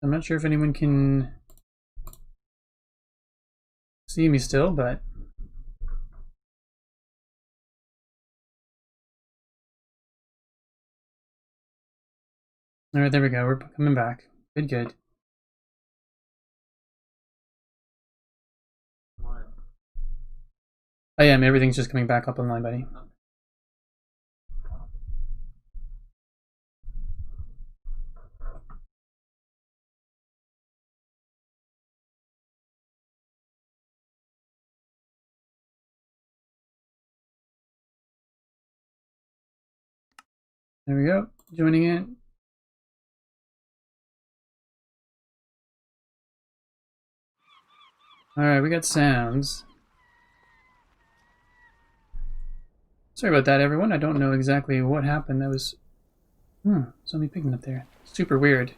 I'm not sure if anyone can see me still, but all right, there we go. We're coming back. Good, good. I am. Everything's just coming back up online, buddy. There we go. Joining in. All right, we got sounds. Sorry about that, everyone. I don't know exactly what happened. That was somebody picking up there. Super weird.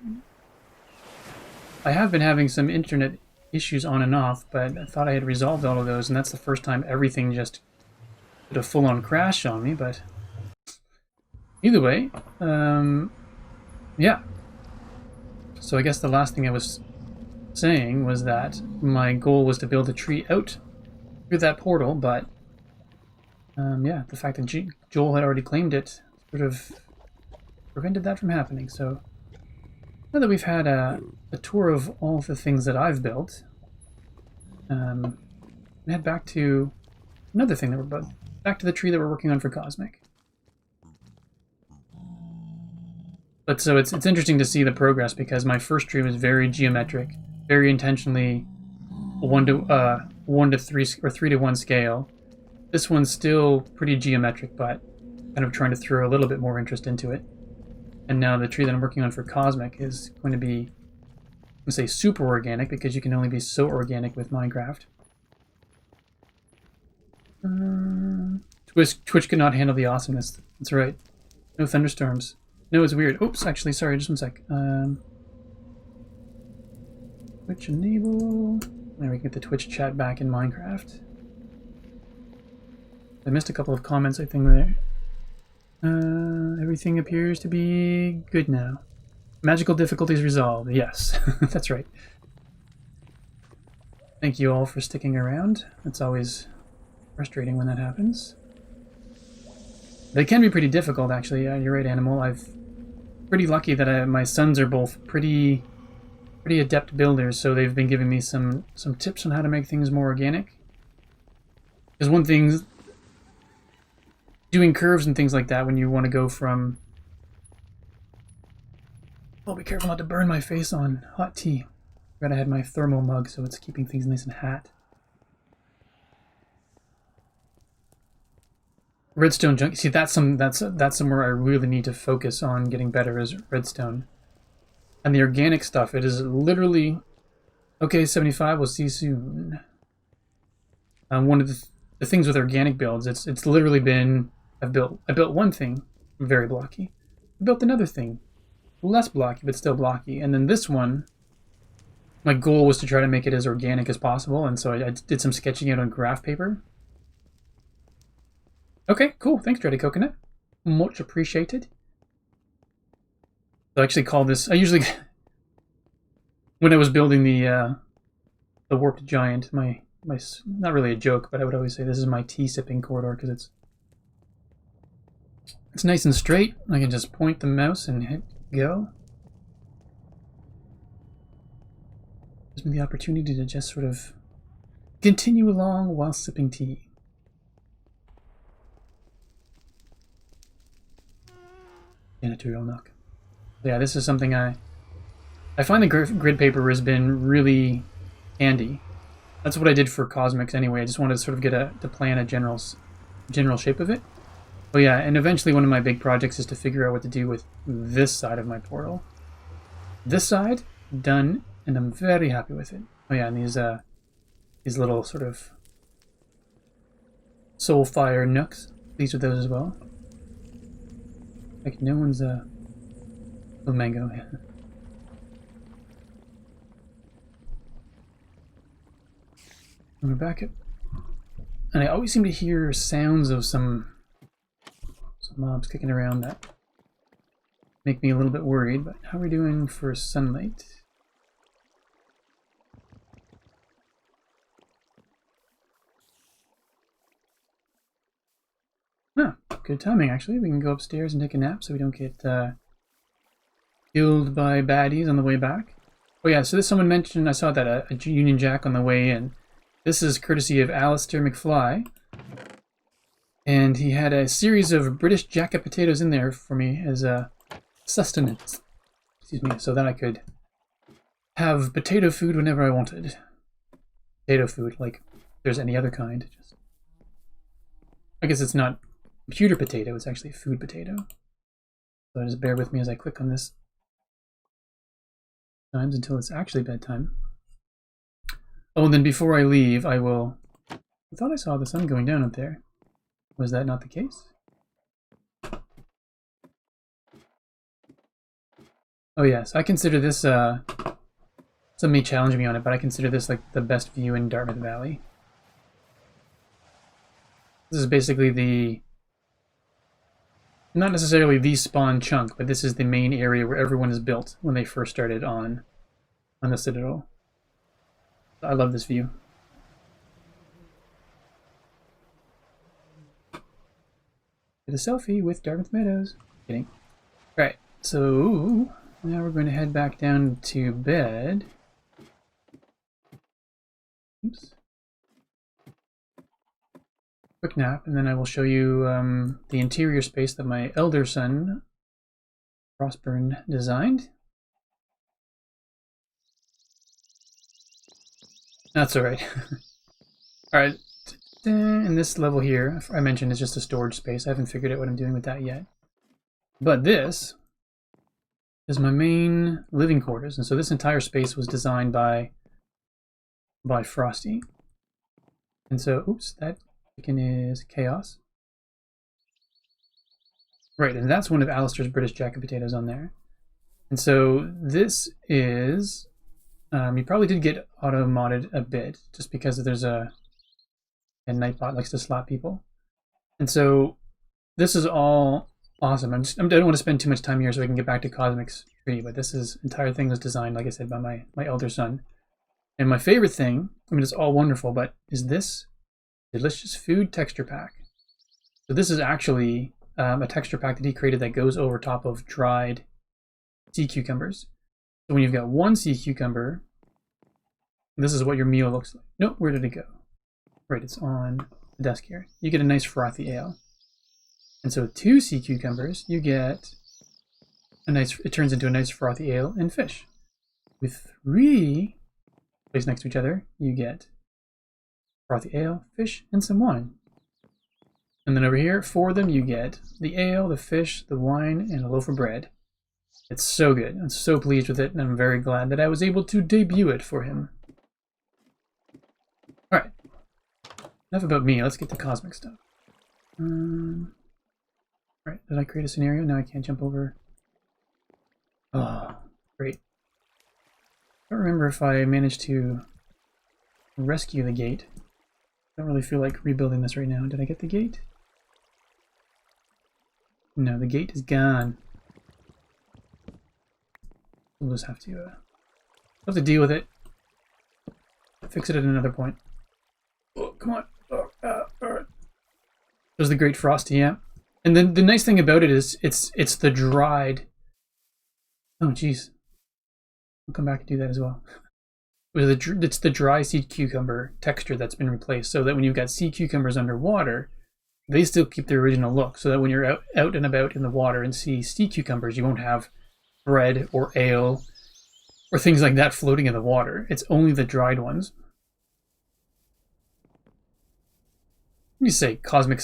I have been having some internet issues on and off, but I thought I had resolved all of those, and that's the first time everything just did a full-on crash on me, but either way, yeah. So I guess the last thing I was saying was that my goal was to build a tree out through that portal, but yeah, the fact that Joel had already claimed it sort of prevented that from happening. So now that we've had a tour of all the things that I've built, we head back to another thing that we're back to the tree that we're working on for Cosmic. But so it's interesting to see the progress, because my first tree was very geometric, very intentionally 1 to 3 or 3 to 1 scale. This one's still pretty geometric, but kind of trying to throw a little bit more interest into it. And now the tree that I'm working on for Cosmic is going to be, I'm going to say super organic, because you can only be so organic with Minecraft. Twitch could not handle the awesomeness. That's right. No thunderstorms. No, it's weird. Oops, actually, sorry, just one sec. Twitch enable. There, we can get the Twitch chat back in Minecraft. I missed a couple of comments, I think, there. Everything appears to be good now. Magical difficulties resolved. Yes, that's right. Thank you all for sticking around. It's always frustrating when that happens. They can be pretty difficult, actually. Yeah, you're right, Animal. I've pretty lucky that my sons are both pretty adept builders, so they've been giving me some tips on how to make things more organic. Because one thing, doing curves and things like that, when you want to go from... Oh, be careful not to burn my face on hot tea. I had my thermal mug, so it's keeping things nice and hot. Redstone junk. See, that's somewhere I really need to focus on getting better, is redstone. And the organic stuff, it is literally... Okay, 75, we'll see you soon. One of the things with organic builds, it's literally been... I built one thing, very blocky. I built another thing, less blocky, but still blocky. And then this one, my goal was to try to make it as organic as possible, and so I did some sketching out on graph paper. Okay, cool. Thanks, Dready Coconut. Much appreciated. I actually call this... I usually... when I was building the Warped Giant, my... Not really a joke, but I would always say this is my tea-sipping corridor, because it's nice and straight. I can just point the mouse and hit go. Gives me the opportunity to just sort of continue along while sipping tea. Janitorial nook. Yeah, this is something I find the grid paper has been really handy. That's what I did for Cosmics anyway. I just wanted to sort of get to plan a general shape of it. Oh yeah, and eventually one of my big projects is to figure out what to do with this side of my portal. This side, done, and I'm very happy with it. Oh yeah, and these little sort of soul fire nooks. These are those as well. Like no one's a mango. And we're back at, and I always seem to hear sounds of some mobs kicking around that make me a little bit worried. But how are we doing for sunlight? good timing, actually. We can go upstairs and take a nap so we don't get killed by baddies on the way back. Oh yeah, so this someone mentioned, I saw that a Union Jack on the way in. This is courtesy of Alistair McFly. And he had a series of British jacket potatoes in there for me as a sustenance. Excuse me, so that I could have potato food whenever I wanted. Potato food, like there's any other kind. I guess it's not computer potato, it's actually food potato. So just bear with me as I click on this times until it's actually bedtime. Oh, and then before I leave, I thought I saw the sun going down up there. Was that not the case? Oh yes, I consider this, some may challenge me on it, but I consider this like the best view in Dartmouth Valley. This is basically not necessarily the spawn chunk, but this is the main area where everyone is built when they first started on the Citadel. I love this view. Get a selfie with Dartmouth Meadows. Kidding. Alright, so now we're going to head back down to bed. Oops. Quick nap, and then I will show you the interior space that my elder son, Frostburn, designed. That's alright. Alright, and this level here, I mentioned, is just a storage space. I haven't figured out what I'm doing with that yet. But this is my main living quarters, and so this entire space was designed by Frosty. And so, oops, that chicken is Chaos. Right, and that's one of Alistair's British jacket potatoes on there. And so this is, you probably did get auto-modded a bit, just because there's a Nightbot likes to slap people. And so this is all awesome. I don't want to spend too much time here so I can get back to Cosmic's tree, but this entire thing was designed, like I said, by my elder son. And my favorite thing, I mean, it's all wonderful, but is this delicious food texture pack. So this is actually a texture pack that he created that goes over top of dried sea cucumbers. So when you've got one sea cucumber, this is what your meal looks like. Nope, where did it go? Right, it's on the desk here. You get a nice frothy ale. And so 2 sea cucumbers, you get a nice, it turns into a nice frothy ale and fish. With 3 placed next to each other, you get frothy ale, fish, and some wine. And then over here, 4 of them, you get the ale, the fish, the wine, and a loaf of bread. It's so good. I'm so pleased with it, and I'm very glad that I was able to debut it for him. Alright. Enough about me, let's get to Cosmic stuff. Right, did I create a scenario? Now I can't jump over. Oh, great. I don't remember if I managed to rescue the gate. I don't really feel like rebuilding this right now. Did I get the gate? No, the gate is gone. We'll just have to deal with it. Fix it at another point. Oh, come on. Alright. There's the Great Frosty, yeah. And then the nice thing about it is it's the dried. Oh, jeez. I'll come back and do that as well. It's the dry sea cucumber texture that's been replaced, so that when you've got sea cucumbers underwater, they still keep their original look. So that when you're out and about in the water and see sea cucumbers, you won't have bread or ale or things like that floating in the water. It's only the dried ones. You say cosmic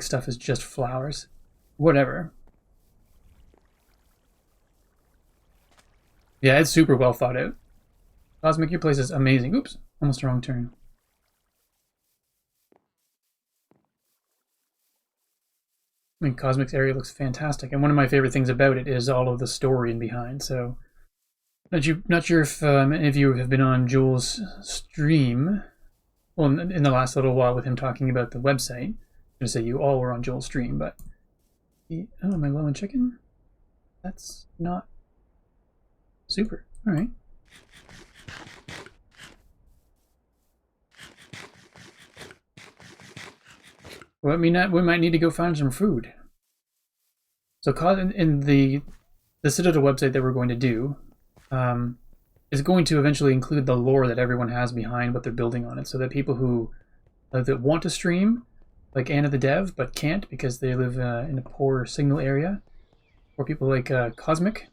stuff is just flowers. Whatever. Yeah, it's super well thought out. Cosmic, your place is amazing. Oops, almost a wrong turn. I mean, Cosmic's area looks fantastic, and one of my favorite things about it is all of the story in behind. So, not sure if any of you have been on Joel's stream. Well, in the last little while with him talking about the website. I'm going to say you all were on Joel's stream, but... Oh, am I low on chicken? That's not... super. Alright. Well, we might need to go find some food. So in the Citadel website that we're going to do is going to eventually include the lore that everyone has behind what they're building on it, so that people who that want to stream, like Anna the Dev, but can't because they live in a poor signal area, or people like Cosmic,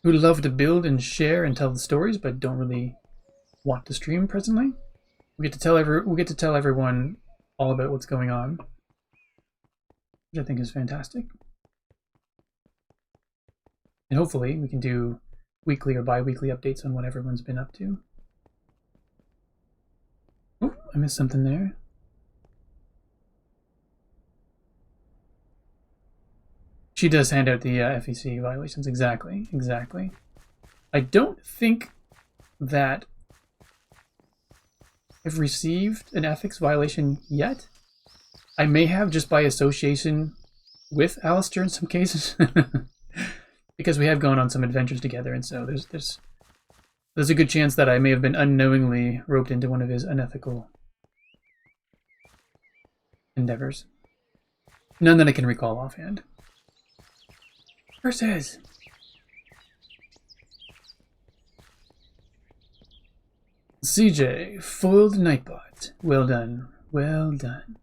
who love to build and share and tell the stories, but don't really want to stream presently. We get to tell everyone all about what's going on, which I think is fantastic. And hopefully we can do weekly or bi-weekly updates on what everyone's been up to. Oh, I missed something there. She does hand out the FEC violations. Exactly. I don't think that I've received an ethics violation yet. I may have just by association with Alistair in some cases. Because we have gone on some adventures together, and so there's a good chance that I may have been unknowingly roped into one of his unethical endeavors. None that I can recall offhand. Versus CJ, foiled Nightbot. Well done. Well done.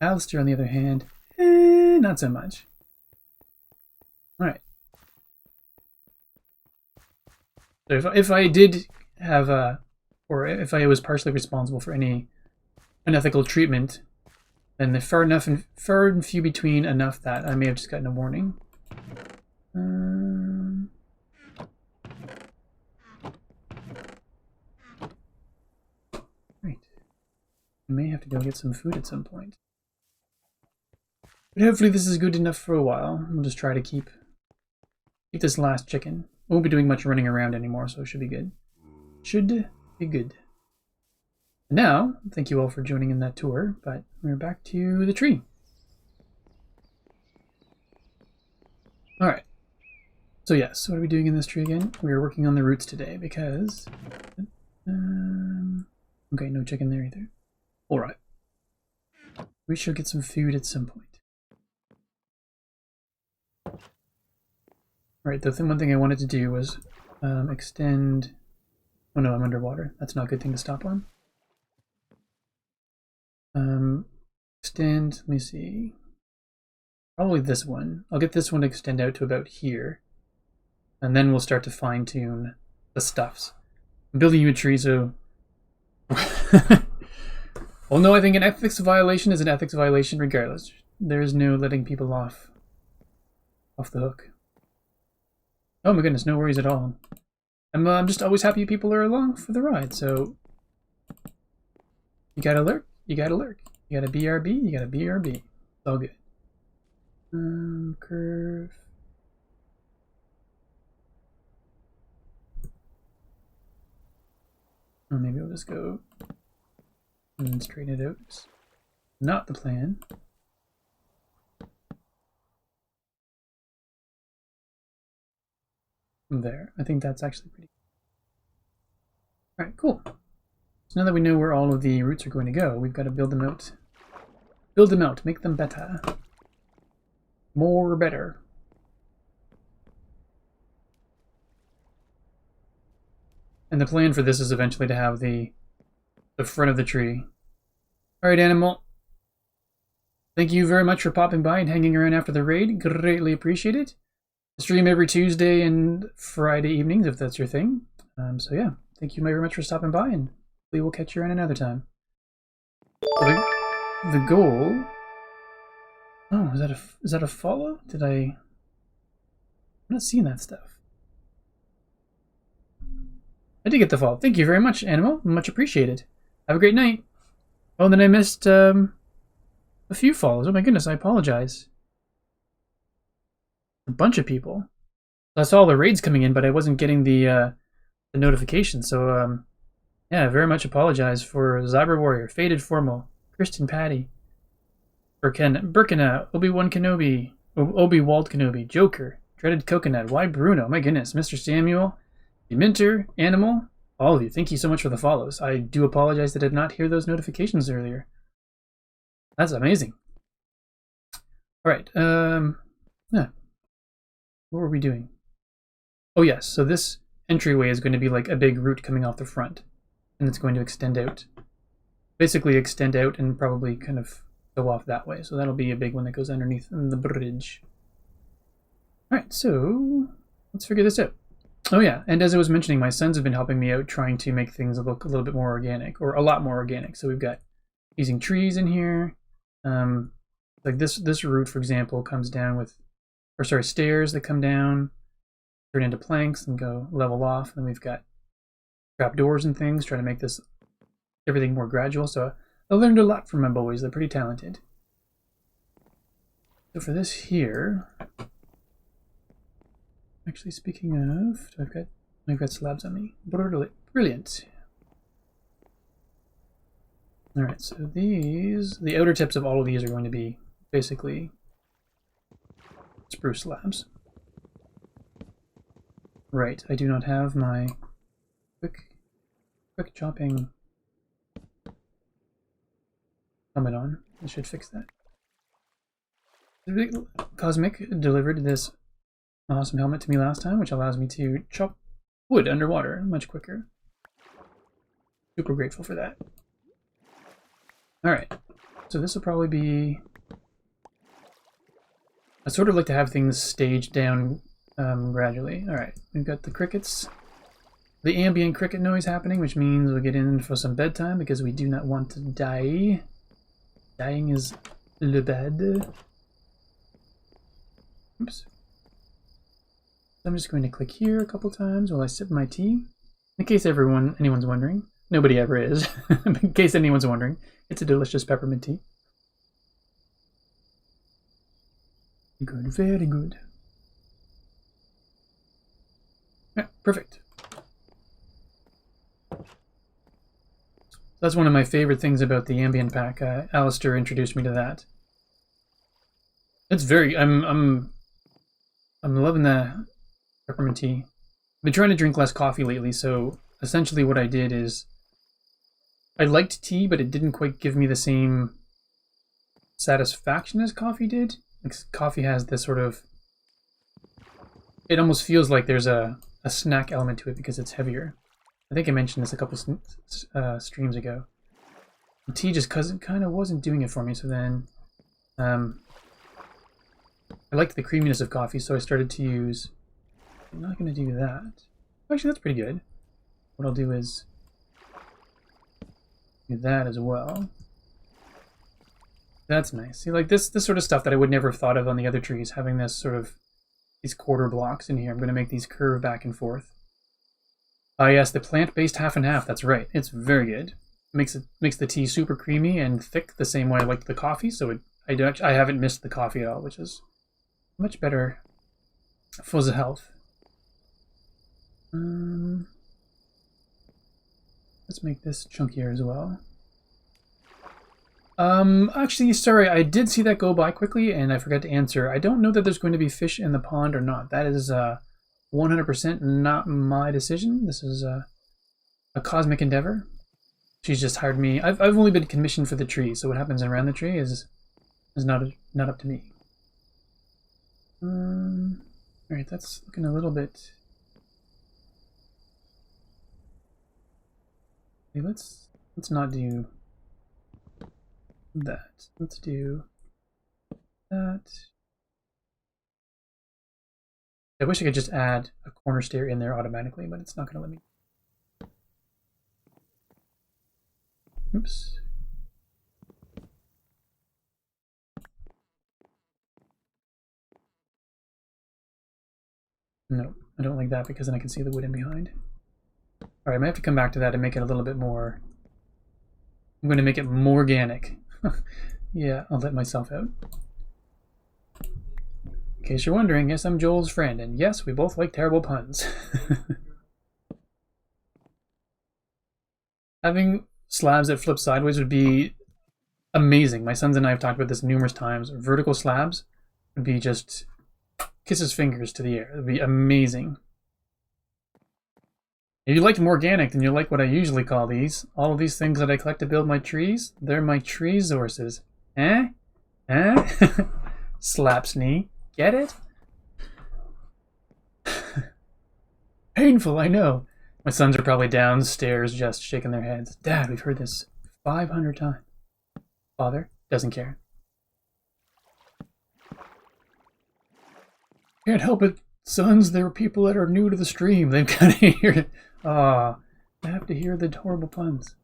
Alistair, on the other hand, not so much. Alright. So if I did have or if I was partially responsible for any unethical treatment, then they're far and few between enough that I may have just gotten a warning. Right. I may have to go get some food at some point. But hopefully this is good enough for a while. We'll just try to keep this last chicken. Won't be doing much running around anymore, so it should be good. Should be good. Now, thank you all for joining in that tour, but we're back to the tree. Alright. So yes, what are we doing in this tree again? We are working on the roots today because... okay, no chicken there either. Alright. We shall get some food at some point. Right, the one thing I wanted to do was extend... Oh no, I'm underwater. That's not a good thing to stop on. Extend, let me see. Probably this one. I'll get this one to extend out to about here. And then we'll start to fine tune the stuffs. I'm building you a tree, so... Well, no, I think an ethics violation is an ethics violation regardless. There is no letting people off the hook. Oh my goodness, no worries at all. I'm just always happy people are along for the ride, so... You gotta lurk, you gotta lurk. You gotta BRB, you gotta BRB. It's all good. Curve. Or maybe I'll just go and then straighten it out. Not the plan. There. I think that's actually pretty good. Alright, cool. So now that we know where all of the roots are going to go, we've got to build them out. Build them out, make them better. More better. And the plan for this is eventually to have the front of the tree. Alright, Animal. Thank you very much for popping by and hanging around after the raid. Greatly appreciate it. Stream every Tuesday and Friday evenings if that's your thing. So yeah, thank you very much for stopping by, and we will catch you around another time. The goal... Oh, is that a follow? I'm not seeing that stuff. I did get the follow. Thank you very much, Animal. Much appreciated. Have a great night. Oh, then I missed a few follows. Oh my goodness, I apologize. A bunch of people. I saw all the raids coming in, but I wasn't getting the notification. So yeah, very much apologize for Zyber Warrior, Faded Formal, Kristen Patty, Birkina, Obi-Wan Kenobi, Obi-Wald Kenobi, Joker, Dreaded Coconut, Why Bruno, my goodness, Mr. Samuel, Dementor, Animal, All of you, thank you so much for the follows. I do apologize that I did not hear those notifications earlier. That's amazing. All right. Yeah. What were we doing? Oh yes. So this entryway is going to be like a big route coming off the front, and it's going to extend out. Basically, extend out and probably kind of go off that way. So that'll be a big one that goes underneath the bridge. All right. So let's figure this out. Oh yeah, and as I was mentioning, my sons have been helping me out trying to make things look a little bit more organic, or a lot more organic. So we've got using trees in here. Like this route, for example, comes down with, or sorry, stairs that come down, turn into planks and go level off. And then we've got trapdoors and things, trying to make this everything more gradual. So I learned a lot from my boys. They're pretty talented. So for this here, actually speaking of, I've got slabs on me. Brilliant. All right, so the outer tips of all of these are going to be basically spruce slabs. Right, I do not have my quick chopping helmet on. I should fix that. Cosmic delivered this awesome helmet to me last time, which allows me to chop wood underwater much quicker. Super grateful for that. Alright, so this will probably be... I sort of like to have things staged down gradually. Alright, we've got the crickets. The ambient cricket noise happening, which means we'll get in for some bedtime because we do not want to die. Dying is le bad. Oops. I'm just going to click here a couple times while I sip my tea. In case anyone's wondering. Nobody ever is. In case anyone's wondering. It's a delicious peppermint tea. Good, very good. Yeah, perfect. That's one of my favorite things about the ambient pack. Alistair introduced me to that. It's very... I'm loving the peppermint tea. I've been trying to drink less coffee lately, so essentially what I did is I liked tea, but it didn't quite give me the same satisfaction as coffee did. Like, coffee has this sort of... It almost feels like there's a snack element to it because it's heavier. I think I mentioned this a couple streams ago. And tea just kind of wasn't doing it for me, so then I liked the creaminess of coffee, so I started to use... I'm not going to do that. Actually, that's pretty good. What I'll do is do that as well. That's nice. See, like this sort of stuff that I would never have thought of on the other trees, having this sort of these quarter blocks in here. I'm going to make these curve back and forth. Yes, the plant-based half and half. That's right. It's very good. Makes the tea super creamy and thick, the same way I like the coffee. So I haven't missed the coffee at all, which is much better for the health. Let's make this chunkier as well. Actually, sorry, I did see that go by quickly and I forgot to answer. I don't know that there's going to be fish in the pond or not. That is 100% not my decision. This is a cosmic endeavor. She's just hired me. I've only been commissioned for the tree, so what happens around the tree is not up to me. Alright, that's looking a little bit... Okay, let's not do that. Let's do that. I wish I could just add a corner stair in there automatically, but it's not going to let me. Oops. No, I don't like that because then I can see the wood in behind. Alright, I might have to come back to that and make it a little bit more... I'm going to make it more organic. Yeah, I'll let myself out. In case you're wondering, yes, I'm Joel's friend, and yes, we both like terrible puns. Having slabs that flip sideways would be amazing. My sons and I have talked about this numerous times. Vertical slabs would be just kiss his fingers to the air. It would be amazing. If you liked more organic, then you'll like what I usually call these. All of these things that I collect to build my trees, they're my tree sources. Eh? Eh? Slaps knee. Get it? Painful, I know. My sons are probably downstairs just shaking their heads. Dad, we've heard this 500 times. Father doesn't care. Can't help it, sons. There are people that are new to the stream. They've got to hear it. I have to hear the horrible puns.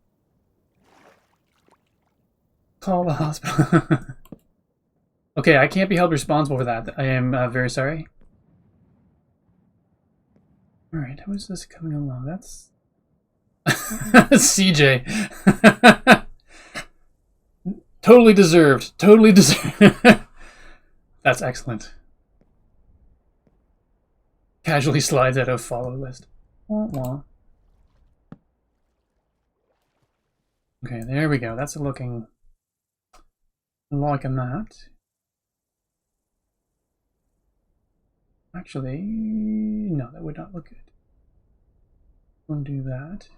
Call the hospital. Okay, I can't be held responsible for that. I am very sorry. Alright, how is this coming along? That's... CJ. Totally deserved. Totally deserved. That's excellent. Casually slides out of follow list. Wah, wah. Okay, there we go. That's looking like a map. Actually, no, that would not look good. Don't do that.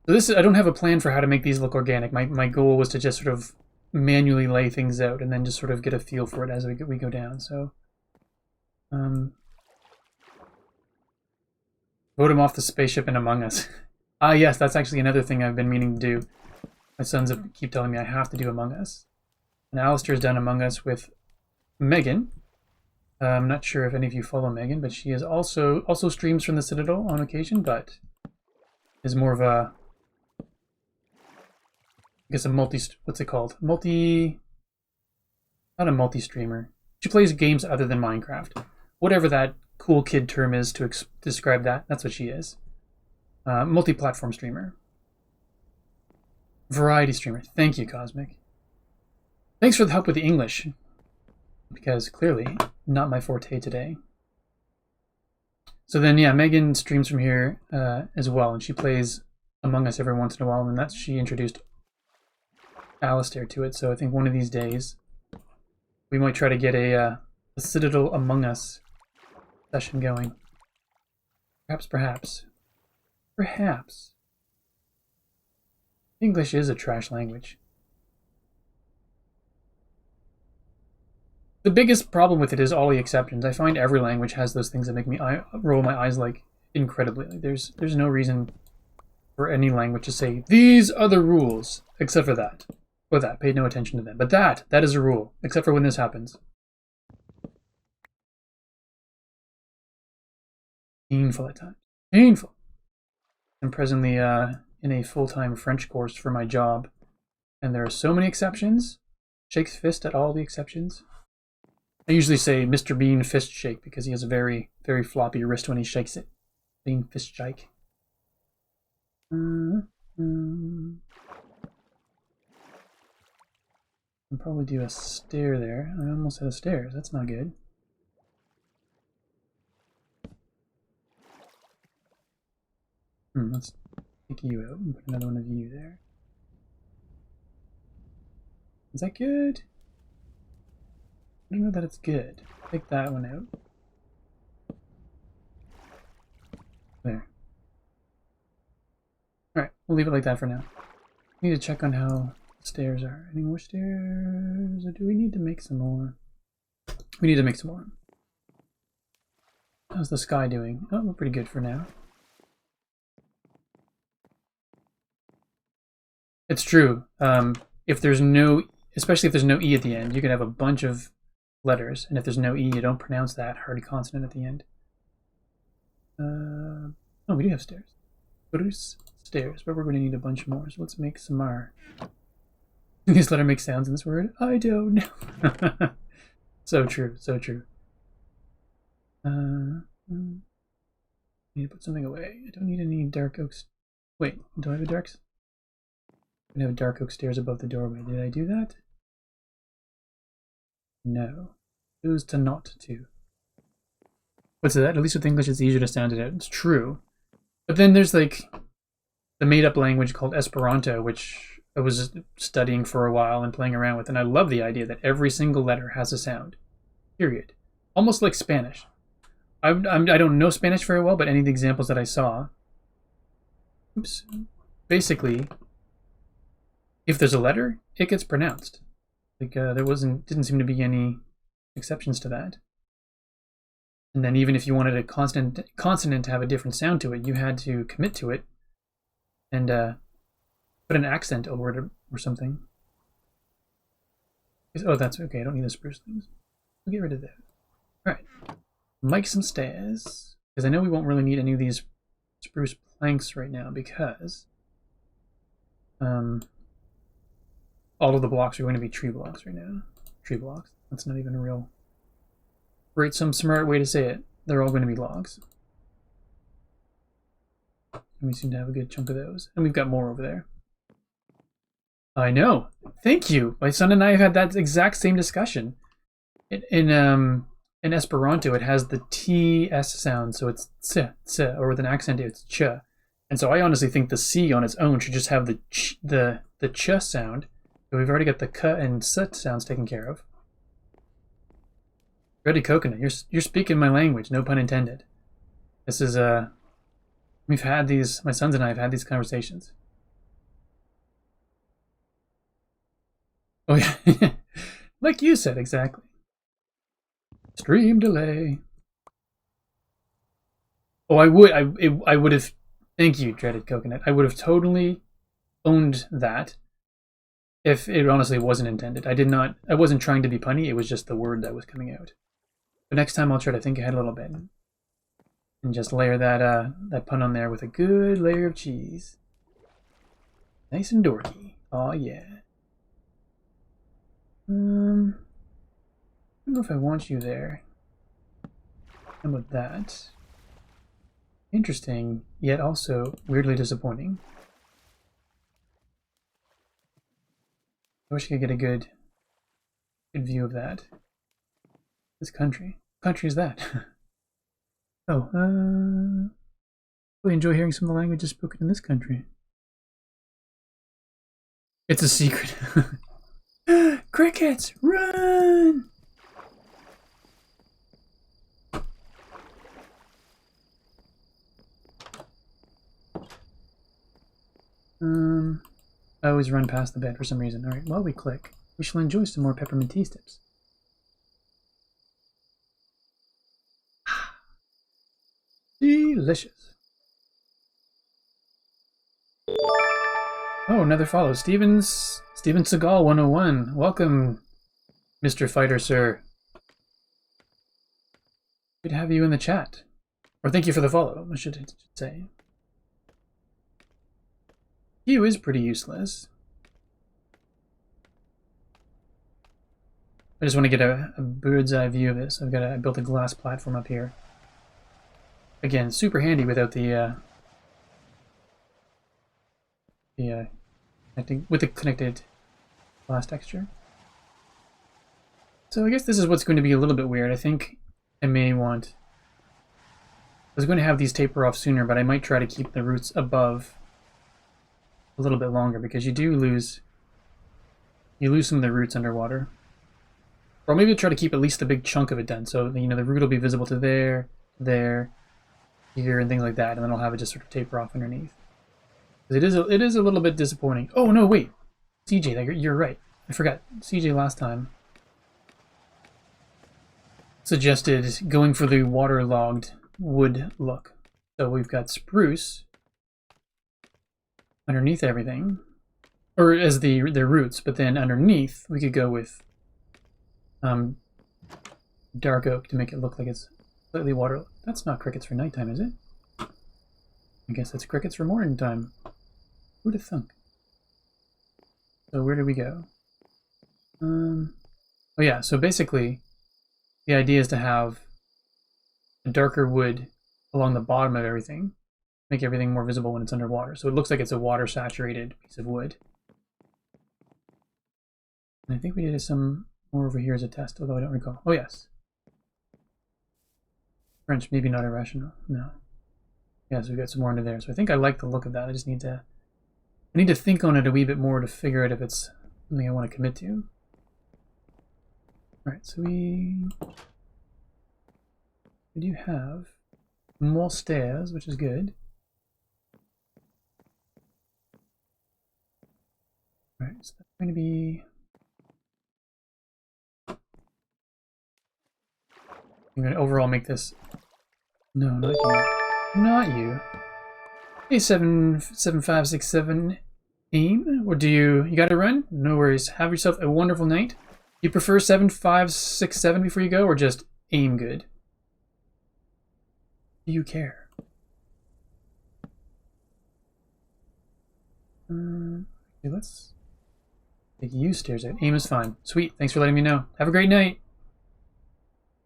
So this is, I don't have a plan for how to make these look organic. My goal was to just sort of manually lay things out and then just sort of get a feel for it as we go down. So, vote him off the spaceship in Among Us. Ah, yes, that's actually another thing I've been meaning to do. My sons keep telling me I have to do Among Us. And Alistair's done Among Us with Megan. I'm not sure if any of you follow Megan, but she is also streams from the Citadel on occasion, but is more of a, I guess a what's it called? Not a multi-streamer. She plays games other than Minecraft. Whatever that cool kid term is to describe that, that's what she is. Multi-platform streamer. Variety streamer. Thank you, Cosmic. Thanks for the help with the English. Because clearly, not my forte today. So then, yeah, Megan streams from here as well, and she plays Among Us every once in a while, and that's she introduced Alistair to it. So I think one of these days, we might try to get a Citadel Among Us session going. Perhaps. English is a trash language. The biggest problem with it is all the exceptions. I find every language has those things that make me roll my eyes like incredibly. Like there's no reason for any language to say these are the rules, except for that. Or that. Paid no attention to them. But that is a rule, except for when this happens. Painful at times. Painful. I'm presently in a full-time French course for my job, and there are so many exceptions. Shakes fist at all the exceptions. I usually say Mr. Bean fist shake because he has a very, very floppy wrist when he shakes it. Bean fist shake. I'll probably do a stair there. I almost had a stairs. That's not good. Let's take you out and put another one of you there. Is that good? I don't know that it's good. Take that one out. There. Alright, we'll leave it like that for now. We need to check on how the stairs are. Any more stairs? Or do we need to make some more? We need to make some more. How's the sky doing? Oh, we're pretty good for now. It's true. If there's no, especially if there's no E at the end, you can have a bunch of letters, and if there's no E, you don't pronounce that hard consonant at the end. Oh, we do have stairs. There's stairs, but we're going to need a bunch more, so let's make some more. This letter makes sounds in this word? I don't know. So true, so true. I need to put something away. I don't need any dark oaks. Wait, do I have a dark? I have dark oak stairs above the doorway. Did I do that? No. Choose to not to. What's that? At least with English it's easier to sound it out. It's true. But then there's like the made-up language called Esperanto, which I was studying for a while and playing around with, and I love the idea that every single letter has a sound. Period. Almost like Spanish. I don't know Spanish very well, but any of the examples that I saw, oops, basically, if there's a letter, it gets pronounced. Like there didn't seem to be any exceptions to that. And then even if you wanted a consonant to have a different sound to it, you had to commit to it and put an accent over it or something. Oh, that's okay. I don't need the spruce things. We'll get rid of that. All right. Make some stairs, because I know we won't really need any of these spruce planks right now because all of the blocks are going to be tree blocks right now. Tree blocks. That's not even a real... Right, some smart way to say it. They're all going to be logs. And we seem to have a good chunk of those. And we've got more over there. I know. Thank you. My son and I have had that exact same discussion. In Esperanto, it has the TS sound, so it's tse, tse, or with an accent, it's ch. And so I honestly think the C on its own should just have the ch sound. But we've already got the k and s sounds taken care of. Ready coconut, you're speaking my language, no pun intended. This is we've had these, my sons and I have had these conversations. Oh yeah, like you said, exactly. Stream delay. Oh, I would have, thank you, Dreaded Coconut. I would have totally owned that if it honestly wasn't intended. I wasn't trying to be punny, it was just the word that was coming out. But next time I'll try to think ahead a little bit and just layer that that pun on there with a good layer of cheese. Nice and dorky. Oh yeah. I don't know if I want you there. How about that? Interesting, yet also weirdly disappointing. I wish I could get a good view of that. This country. What country is that? Oh, really enjoy hearing some of the languages spoken in this country. It's a secret. Crickets, run! I always run past the bed for some reason. Alright, while we click, we shall enjoy some more peppermint tea tips. Delicious. Oh, another follow. Steven Seagal 101. Welcome, Mr. Fighter, sir. Good to have you in the chat. Or thank you for the follow, I should say. Q is pretty useless. I just want to get a bird's eye view of this. I built a glass platform up here. Again, super handy without the connected glass texture. So I guess this is what's going to be a little bit weird. I think I was going to have these taper off sooner, but I might try to keep the roots above a little bit longer because you lose some of the roots underwater. Or maybe I'll try to keep at least a big chunk of it done, so the root will be visible to there, here, and things like that, and then I'll have it just sort of taper off underneath. It is a little bit disappointing. Oh no, wait, CJ, you're right. I forgot. CJ last time suggested going for the waterlogged wood look. So we've got spruce underneath everything, or as the roots, but then underneath we could go with dark oak to make it look like it's slightly waterlogged. That's not crickets for nighttime, is it? I guess that's crickets for morning time. Who'd have thunk? So where did we go? Oh yeah, so basically the idea is to have a darker wood along the bottom of everything, make everything more visible when it's underwater. So it looks like it's a water saturated piece of wood. And I think we did some more over here as a test, although I don't recall. Oh yes. French, maybe not irrational. No. Yeah, so we got some more under there. So I think I like the look of that. I just need to think on it a wee bit more to figure out if it's something I want to commit to. Alright, so we we do have more stairs, which is good. All right, so that's going to be. I'm going to overall make this. No, not you. Not you. Hey, 77567 aim? Or do you gotta run? No worries. Have yourself a wonderful night. You prefer 7567 before you go, or just aim good? Do you care? Okay, let's take you stairs out. Aim is fine. Sweet. Thanks for letting me know. Have a great night.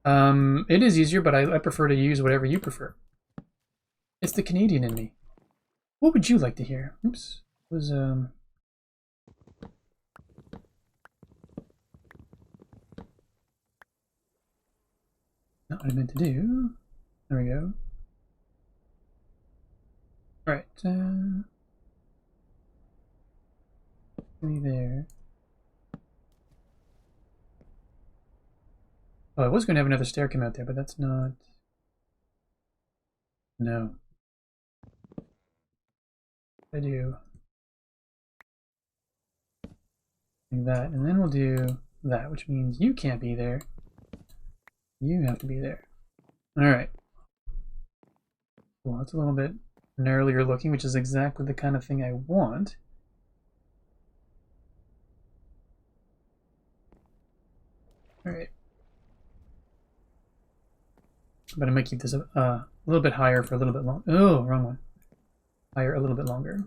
It is easier, but I prefer to use whatever you prefer. It's the Canadian in me. What would you like to hear? Oops. It was, not what I meant to do. There we go. Alright, there. Oh, I was going to have another stair come out there, but that's not... No. I do that, and then we'll do that, which means you can't be there. You have to be there. Alright. Well, that's a little bit gnarlier looking, which is exactly the kind of thing I want. Alright. But I might keep this a little bit higher for a little bit long. Oh, wrong one. Higher a little bit longer.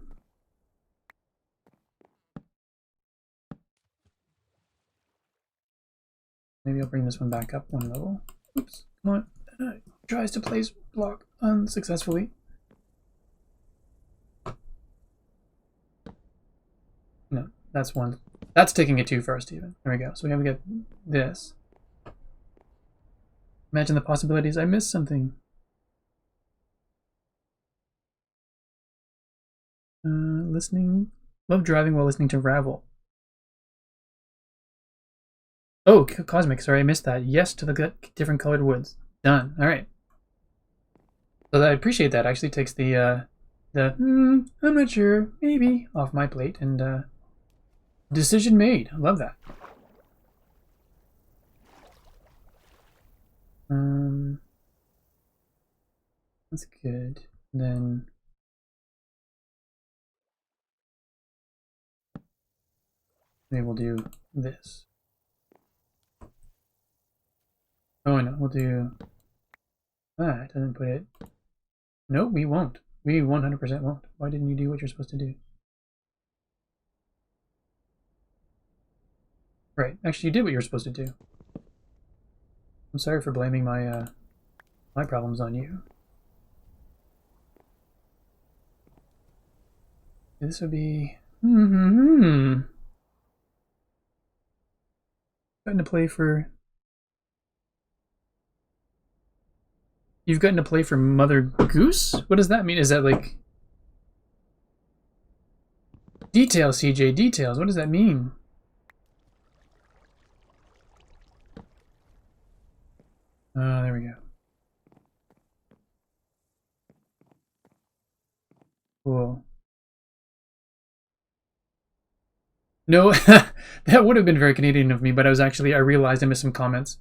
Maybe I'll bring this one back up one level. Oops, come on. Tries to place block unsuccessfully. No, that's one. That's taking it too far, Steven. There we go. So we have to get this. Imagine the possibilities. I missed something. Listening. Love driving while listening to Ravel. Oh, Cosmic. Sorry, I missed that. Yes to the different colored woods. Done. All right. So I appreciate that. Actually takes the I'm not sure, maybe off my plate, and decision made. I love that. That's good. Then maybe we'll do this. Oh no, we'll do that and then put it. No, we won't. We 100% won't. Why didn't you do what you're supposed to do? Right. Actually, you did what you were supposed to do. I'm sorry for blaming my my problems on you. This would be gotten to play for. You've gotten to play for Mother Goose? What does that mean? Is that like details, CJ? Details. What does that mean? There we go. Cool. No, that would have been very Canadian of me, but I realized I missed some comments.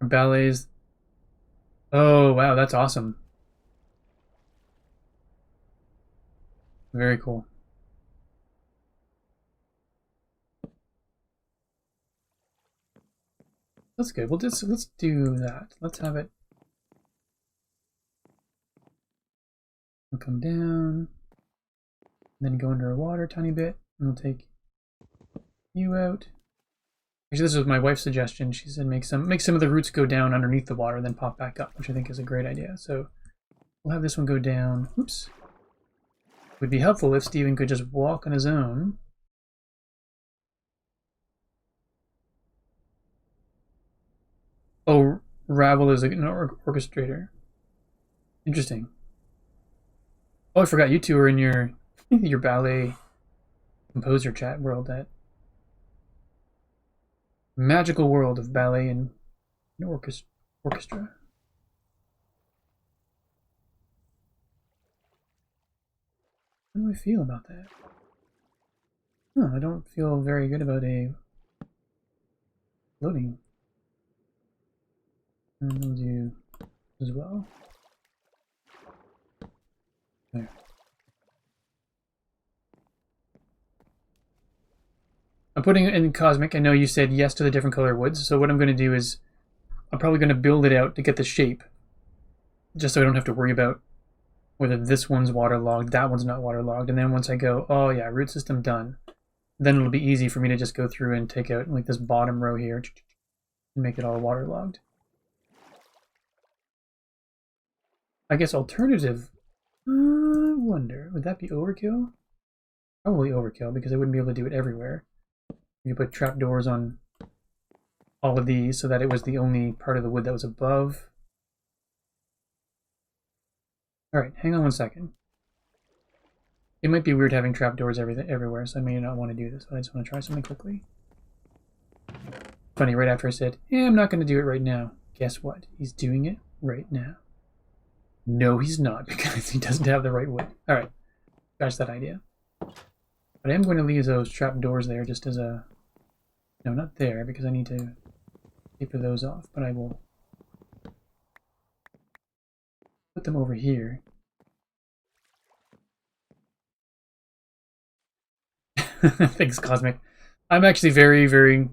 Ballets. Oh, wow, that's awesome. Very cool. That's good. Let's do that. Let's have it. We'll come down, then go under water a tiny bit, and we'll take you out. Actually, this was my wife's suggestion. She said make some of the roots go down underneath the water, then pop back up, which I think is a great idea. So we'll have this one go down. Oops. It would be helpful if Steven could just walk on his own. Oh, Ravel is an orchestrator. Interesting. Oh, I forgot you two are in your your ballet composer chat world. That magical world of ballet and orchestra. How do I feel about that? Huh, I don't feel very good about a loading. And we'll do as well. There. I'm putting it in Cosmic. I know you said yes to the different color woods, so what I'm going to do is I'm probably going to build it out to get the shape, just so I don't have to worry about whether this one's waterlogged, that one's not waterlogged, and then once I go, oh yeah, root system done, then it'll be easy for me to just go through and take out like this bottom row here and make it all waterlogged. I guess alternative, I wonder, would that be overkill? Probably overkill because I wouldn't be able to do it everywhere. You put trapdoors on all of these so that it was the only part of the wood that was above. Alright, hang on one second. It might be weird having trapdoors everywhere, so I may not want to do this, but I just want to try something quickly. Funny, right after I said, yeah, I'm not going to do it right now. Guess what? He's doing it right now. No, he's not, because he doesn't have the right wood. Alright, scratch that idea. But I am going to leave those trapdoors there just as a... No, not there, because I need to taper those off, but I will put them over here. Thanks, Cosmic. I'm actually very...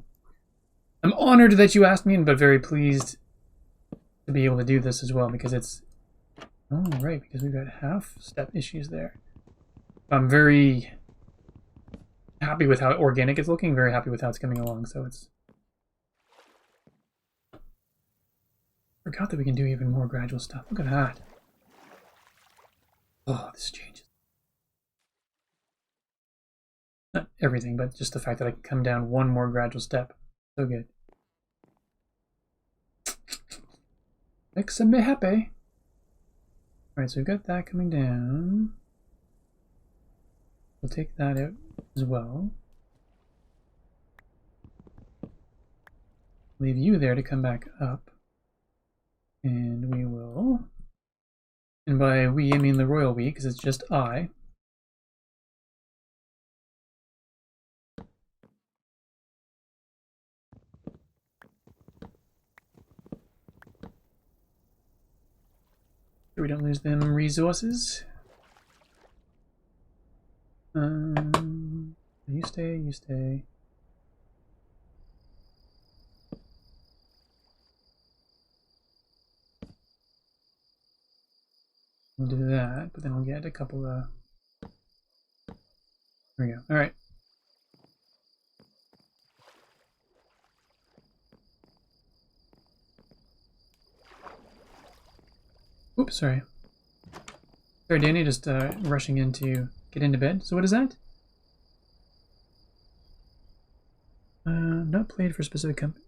I'm honored that you asked me, but very pleased to be able to do this as well, because it's... Oh, right, because we've got half-step issues there. I'm very happy with how organic it's looking, very happy with how it's coming along, so it's... Forgot that we can do even more gradual stuff. Look at that. Oh, this changes. Not everything, but just the fact that I can come down one more gradual step. So good. Makes me happy. Alright, so we've got that coming down. We'll take that out as well. Leave you there to come back up. And we will... And by we, I mean the royal we, because it's just I. So we don't lose them resources. You stay, you stay. We'll do that, but then we'll get a couple of... There we go. Alright. Oops, sorry. Sorry, Danny, just rushing in to get into bed. So what is that? Not played for specific company.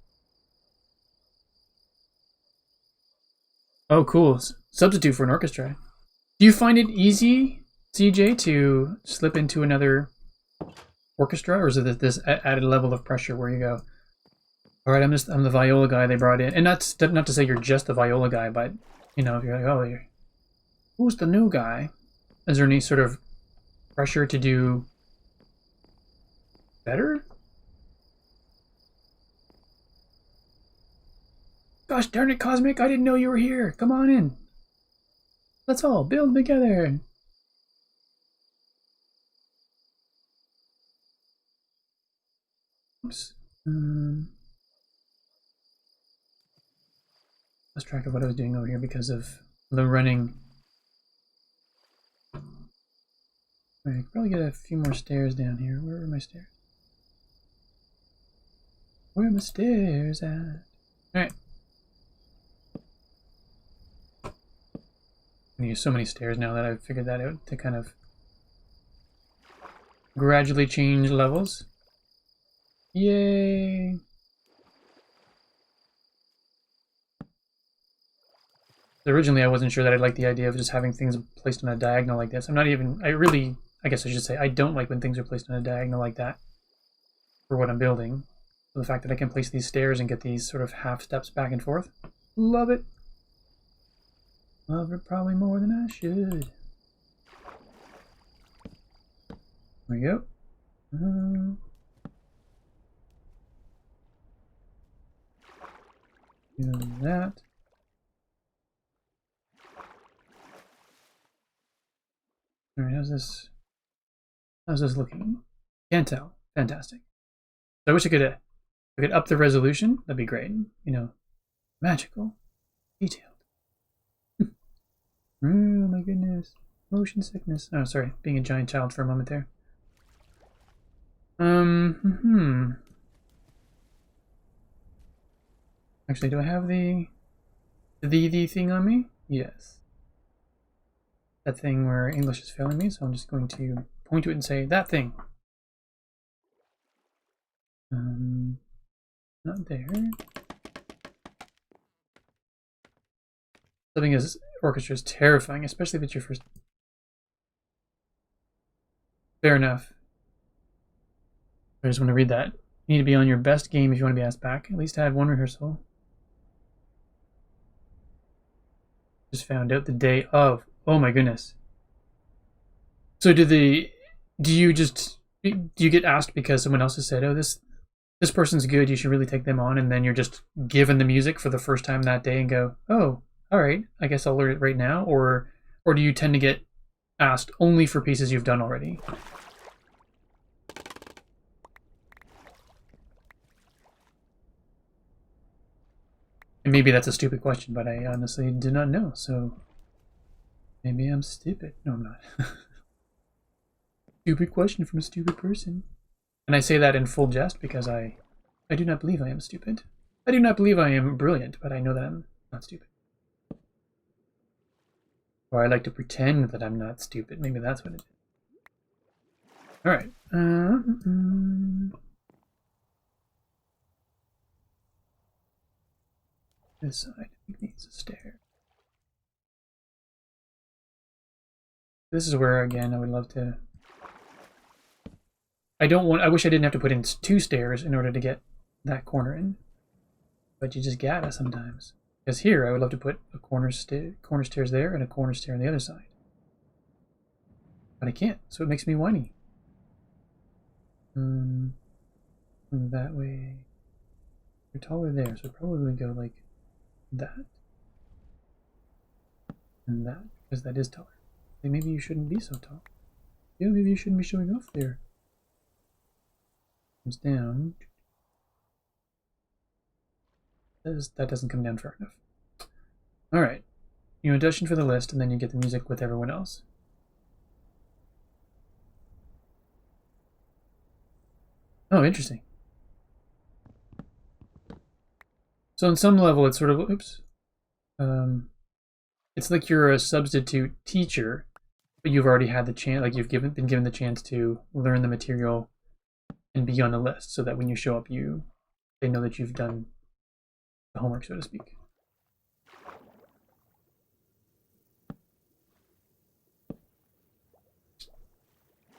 Oh, cool. Substitute for an orchestra. Do you find it easy, CJ, to slip into another orchestra, or is it this added level of pressure where you go, all right, I'm the viola guy they brought in, and not to say you're just the viola guy, but you know, if you're like, oh, who's the new guy? Is there any sort of pressure to do better? Gosh darn it, Cosmic! I didn't know you were here. Come on in. Let's all build together. Oops. Lost track of what I was doing over here because of the running. I could probably get a few more stairs down here. Where are my stairs? Where are my stairs at? Alright. I use so many stairs now that I've figured that out to kind of gradually change levels. Yay! Originally I wasn't sure that I'd like the idea of just having things placed on a diagonal like this. I guess I should say, I don't like when things are placed on a diagonal like that for what I'm building. So the fact that I can place these stairs and get these sort of half steps back and forth. Love it. Love it probably more than I should. There we go. Do that. All right, how's this? How's this looking? Can't tell. Fantastic. So I wish I could up the resolution. That'd be great. You know, magical, detailed. Oh my goodness. Motion sickness. Oh, sorry. Being a giant child for a moment there. Actually, do I have the thing on me? Yes. That thing where English is failing me, so I'm just going to point to it and say, that thing. Not there. Living as orchestra is terrifying, especially if it's your first. Fair enough. I just want to read that. You need to be on your best game if you want to be asked back. At least have one rehearsal. Just found out the day of. Oh my goodness. So do you get asked because someone else has said, oh, this person's good, you should really take them on, and then you're just given the music for the first time that day and go, oh, all right, I guess I'll learn it right now, or do you tend to get asked only for pieces you've done already? And maybe that's a stupid question, but I honestly do not know, so maybe I'm stupid. No, I'm not. Stupid question from a stupid person. And I say that in full jest because I do not believe I am stupid. I do not believe I am brilliant, but I know that I'm not stupid. Or I like to pretend that I'm not stupid. Maybe that's what it is. Alright. This side, I think, needs a stair. This is where, again, I would love to... I wish I didn't have to put in 2 stairs in order to get that corner in. But you just gotta sometimes. Because here, I would love to put a corner stairs there and a corner stair on the other side. But I can't, so it makes me whiny. That way... You're taller there, so probably go like that. And that, because that is taller. Like maybe you shouldn't be so tall. Yeah, maybe you shouldn't be showing off there. Comes down. That doesn't come down far enough. Alright. You audition for the list, and then you get the music with everyone else. Oh, interesting. So on some level, it's sort of, oops. It's like you're a substitute teacher, but you've already had the chance, like you've been given the chance to learn the material and be on the list, so that when you show up, they know that you've done the homework, so to speak.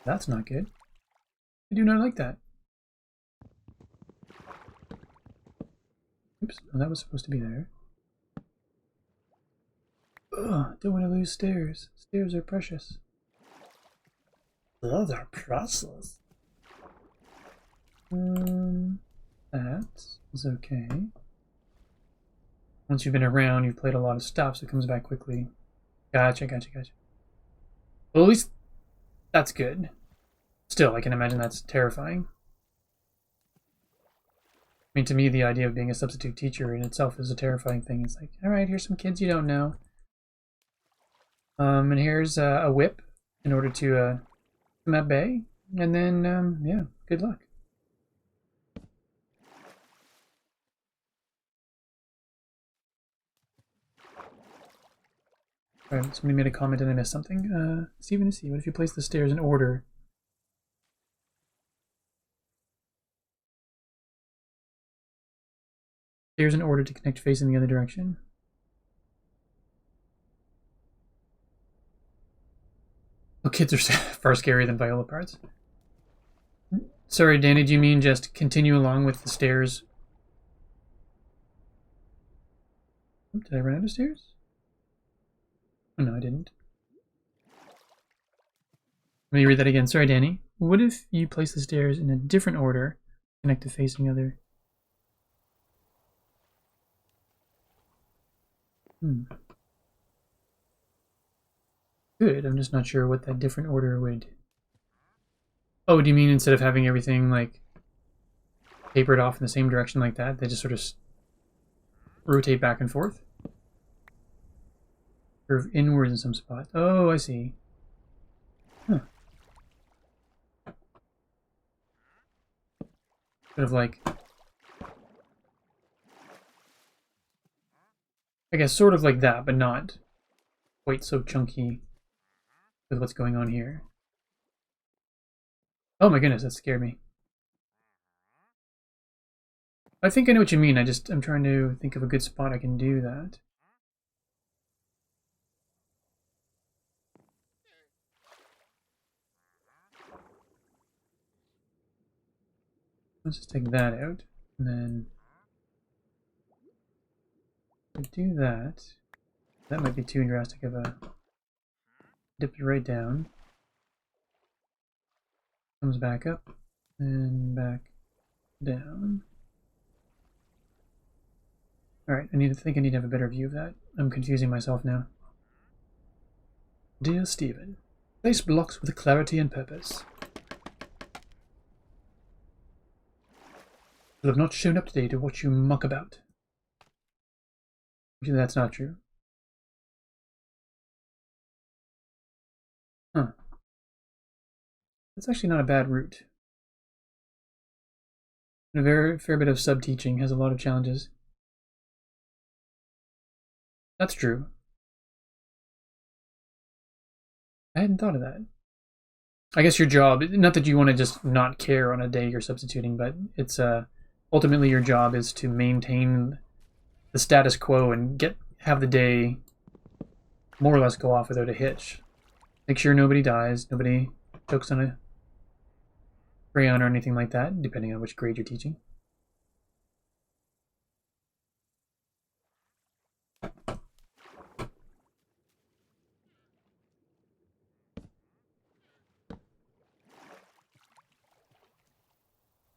That's not good. I do not like that. Oops, well, that was supposed to be there. Ugh, don't want to lose stairs. Stairs are precious. Oh, they're precious. That is okay. Once you've been around, you've played a lot of stuff, so it comes back quickly. Gotcha. Well, at least that's good. Still, I can imagine that's terrifying. I mean, to me, the idea of being a substitute teacher in itself is a terrifying thing. It's like, all right, here's some kids you don't know. And here's a whip in order to come at bay. And then, yeah, good luck. Alright, somebody made a comment and I missed something. Steven, what if you place the stairs in order? Stairs in order to connect facing the other direction. Oh, kids are far scarier than viola parts. Sorry, Danny, do you mean just continue along with the stairs? Did I run out of stairs? Oh, no, I didn't. Let me read that again. Sorry, Danny. what if you place the stairs in a different order, connect to facing other? Good, I'm just not sure what that different order would... Oh, do you mean instead of having everything, like, tapered off in the same direction like that, they just sort of rotate back and forth? Curve inwards in some spot. Oh, I see. Huh. Sort of like... I guess sort of like that, but not quite so chunky with what's going on here. Oh my goodness, that scared me. I think I know what you mean. I'm trying to think of a good spot I can do that. Let's just take that out, and then do that. That might be too drastic of a... Dip it right down. Comes back up, and back down. Alright, I think I need to have a better view of that. I'm confusing myself now. Dear Stephen, place blocks with clarity and purpose. You have not shown up today to what you muck about. Actually, that's not true. Huh. That's actually not a bad route. A very fair bit of sub-teaching has a lot of challenges. That's true. I hadn't thought of that. I guess your job, not that you want to just not care on a day you're substituting, but it's ultimately your job is to maintain the status quo and have the day more or less go off without a hitch. Make sure nobody dies, nobody chokes on a crayon or anything like that, depending on which grade you're teaching.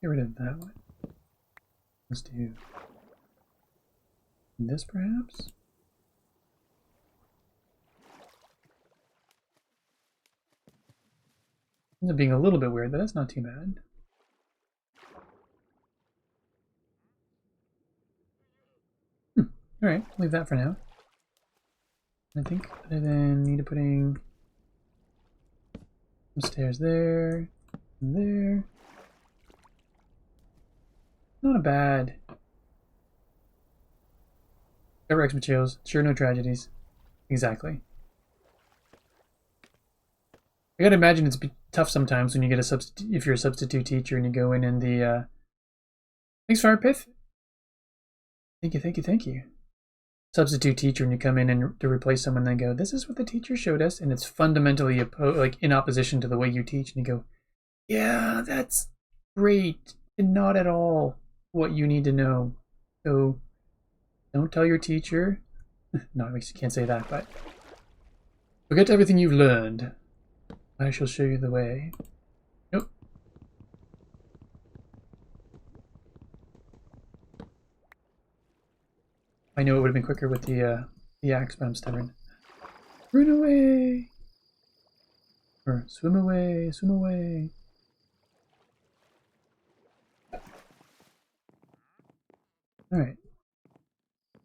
Get rid of that one. Let's do this, perhaps? Ends up being a little bit weird, but that's not too bad. Alright, leave that for now. I think I then need to putting some stairs there, and there. Not a bad. Direct materials, sure no tragedies. Exactly. I gotta imagine it's tough sometimes when you get if you're a substitute teacher and you go in the thanks Firepith. Thank you. Substitute teacher and you come in and to replace someone and they go, this is what the teacher showed us, and it's fundamentally like in opposition to the way you teach, and you go, yeah, that's great, and not at all what you need to know. So don't tell your teacher. No, I can't say that, but forget everything you've learned. I shall show you the way. Nope. I know it would have been quicker with the axe, but I'm stubborn. Run away! Or swim away, swim away. Alright.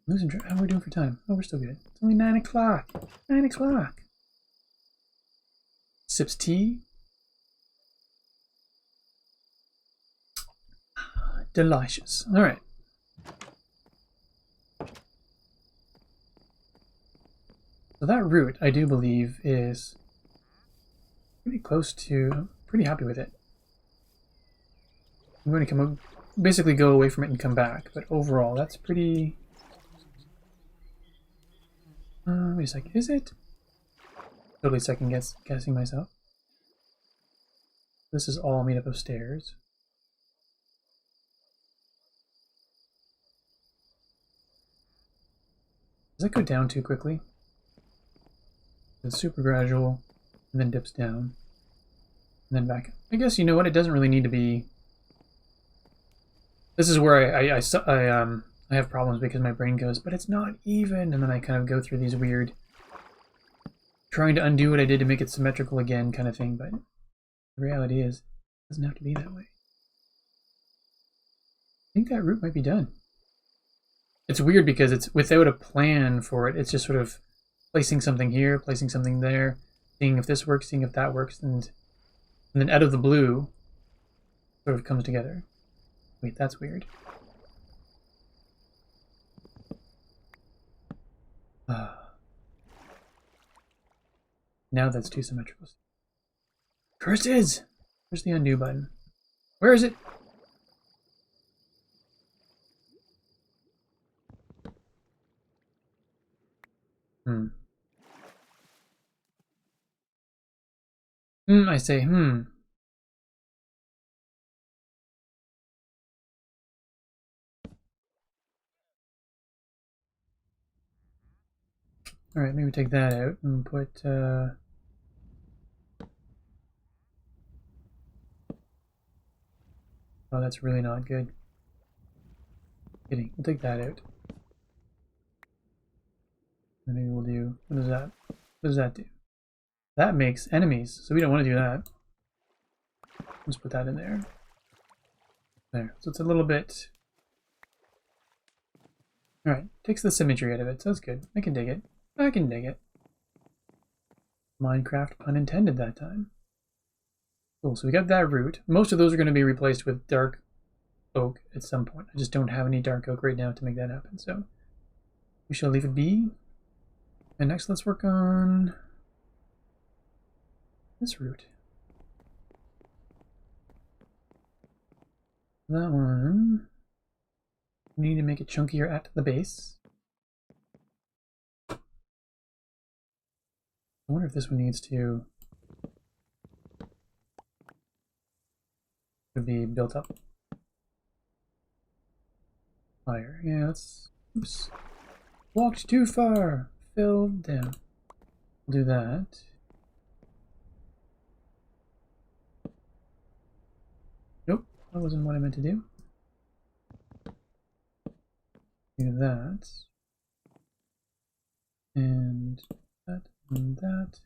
Losing track. How are we doing for time? Oh, we're still good. It's only 9 o'clock. 9 o'clock. Sips tea. Delicious. Alright. So that route, I do believe, is pretty close to... I'm pretty happy with it. I'm going to basically go away from it and come back, but overall, that's pretty... wait a sec, is it? Totally guessing myself. This is all made up of stairs. Does that go down too quickly? It's super gradual, and then dips down. And then back. I guess, you know what, it doesn't really need to be... This is where I have problems because my brain goes, but it's not even, and then I kind of go through these weird... trying to undo what I did to make it symmetrical again kind of thing, but the reality is, it doesn't have to be that way. I think that route might be done. It's weird because it's without a plan for it. It's just sort of placing something here, placing something there, seeing if this works, seeing if that works, and then out of the blue, sort of comes together. Wait, that's weird. Now that's too symmetrical. Cursed is! Where's the undo button? Where is it? I say, Alright, maybe take that out and put, oh, that's really not good. Kidding. We'll take that out. And maybe we'll do, what does that do? That makes enemies, so we don't want to do that. Let's put that in there. There. So it's a little bit... Alright, takes the symmetry out of it, so that's good. I can dig it. I can dig it. Minecraft pun intended that time. Cool, so we got that route. Most of those are going to be replaced with dark oak at some point. I just don't have any dark oak right now to make that happen, so we shall leave it be. And next let's work on this route. That one, we need to make it chunkier at the base. I wonder if this one needs to be built up higher. Yeah, let's... Oops. Walked too far. Fell down. We'll do that. Nope, that wasn't what I meant to do. Do that. And that and that.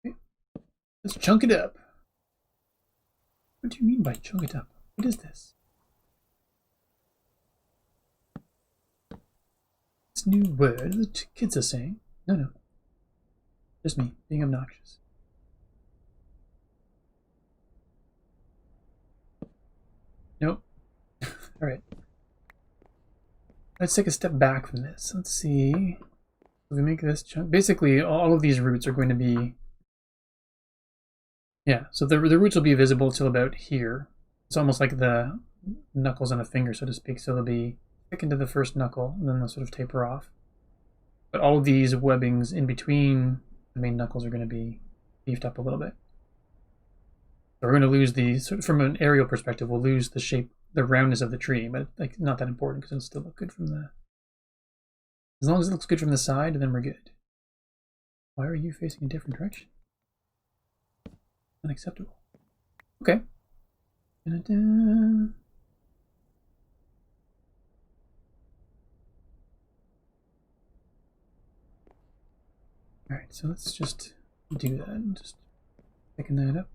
Okay. Let's chunk it up. What do you mean by chunk it up? What is this? This new word that kids are saying? No. Just me, being obnoxious. Nope. Alright. Let's take a step back from this. Let's see. If we make this chunk. Basically, all of these roots are going to be... Yeah, so the roots will be visible till about here. It's almost like the knuckles on a finger, so to speak. So they'll be thick into the first knuckle, and then they'll sort of taper off. But all of these webbings in between the main knuckles are going to be beefed up a little bit. So we're going to lose the, sort of from an aerial perspective, we'll lose the shape, the roundness of the tree, but like not that important because it'll still look good from the... As long as it looks good from the side, then we're good. Why are you facing a different direction? Unacceptable. Okay. Da-da-da. Alright, so let's just do that and just picking that up.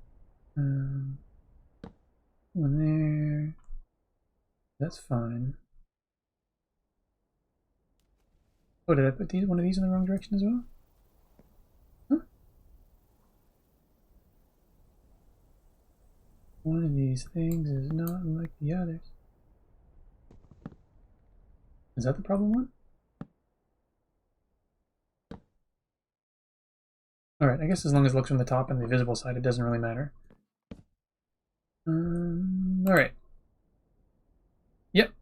One there. That's fine. Oh, did I put one of these in the wrong direction as well? Huh? One of these things is not like the others. Is that the problem one? Alright, I guess as long as it looks from the top and the visible side, it doesn't really matter. Alright. Yep.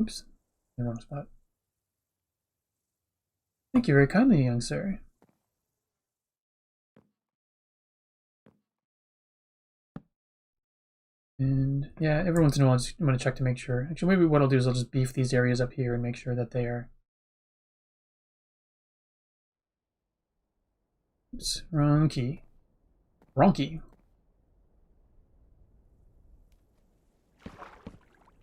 Oops. The wrong spot. I Thank you very kindly, young sir. And yeah, every once in a while I'm going to check to make sure. Actually, maybe what I'll do is I'll just beef these areas up here and make sure that they are... Oops, wrong key. Wrong key.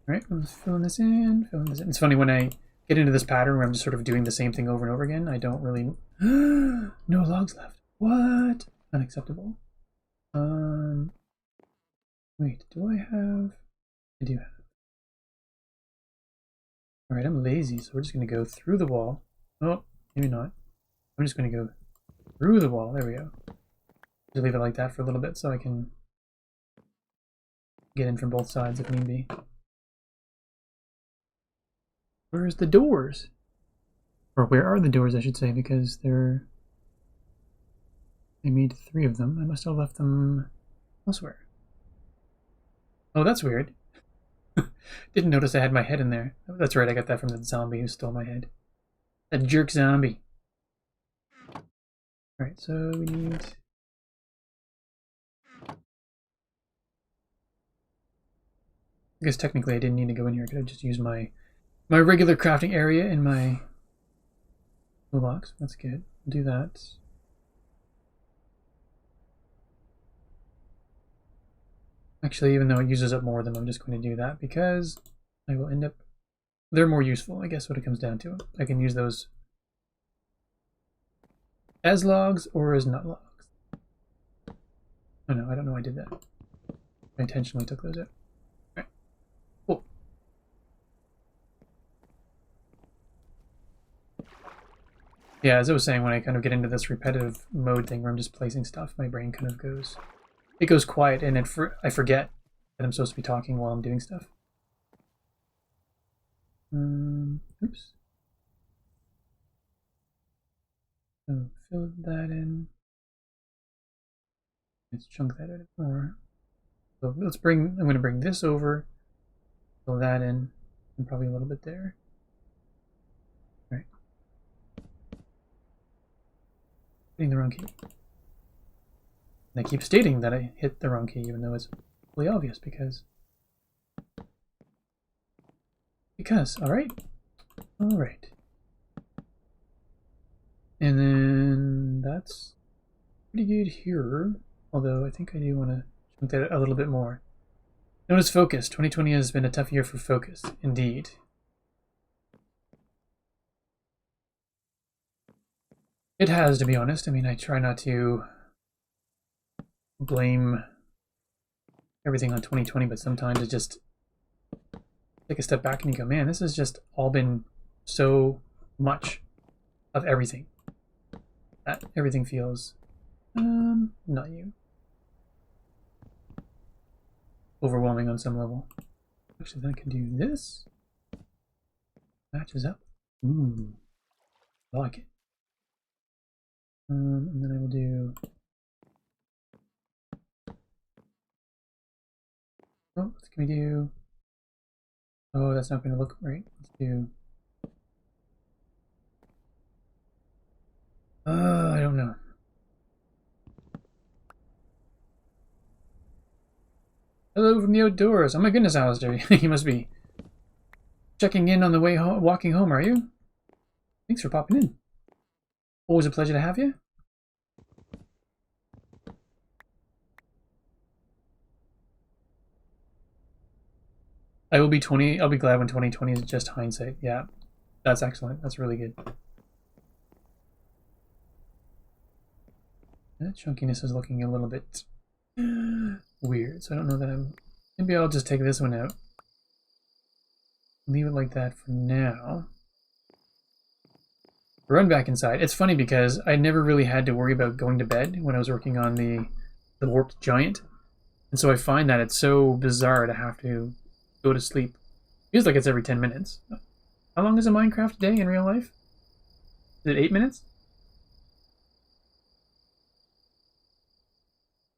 Alright, I'm just filling this in, It's funny when I get into this pattern where I'm just sort of doing the same thing over and over again, I don't really... No logs left. What? Unacceptable. Wait, do I have... I do have... Alright, I'm lazy, so we're just going to go through the wall. Oh, maybe not. I'm just going to go through the wall. There we go. Just leave it like that for a little bit so I can get in from both sides if need be. Where's the doors? Or where are the doors, I should say, because they made 3 of them. I must have left them elsewhere. Oh, that's weird. Didn't notice I had my head in there. That's right, I got that from the zombie who stole my head. That jerk zombie. Alright, so we need... I guess technically I didn't need to go in here. I could have just used my regular crafting area in my toolbox. That's good. I'll do that. Actually, even though it uses up more of them, I'm just going to do that because I will end up... They're more useful, I guess, what it comes down to. I can use those as logs or as not logs. Oh no, I don't know I did that. I intentionally took those out. Alright. Cool. Yeah, as I was saying, when I kind of get into this repetitive mode thing where I'm just placing stuff, my brain kind of goes... It goes quiet, and I forget that I'm supposed to be talking while I'm doing stuff. Oops. So fill that in. Let's chunk that out more. So I'm going to bring this over, fill that in, and probably a little bit there. All right. Hitting the wrong key. And I keep stating that I hit the wrong key, even though it's really obvious because, all right. And then that's pretty good here, although I think I do want to chunk that a little bit more. Notice focus. 2020 has been a tough year for focus, indeed. It has, to be honest. I mean, I try not to blame everything on 2020, but sometimes it just take a step back and you go, man, this has just all been so much of everything that everything feels not you overwhelming on some level. Actually, then I can do this. Matches up. Ooh, I like it. And then I will do... Oh, what can we do? Oh, that's not going to look right. Let's do... I don't know. Hello from the outdoors. Oh my goodness, Alistair. You must be checking in on the way home, walking home, are you? Thanks for popping in. Always a pleasure to have you. I'll be glad when 2020 is just hindsight. Yeah, that's excellent. That's really good. That chunkiness is looking a little bit weird, so I don't know that maybe I'll just take this one out. Leave it like that for now. Run back inside. It's funny because I never really had to worry about going to bed when I was working on the Warped Giant. And so I find that it's so bizarre to have to go to sleep. Feels like it's every 10 minutes. How long is a Minecraft day in real life? Is it 8 minutes?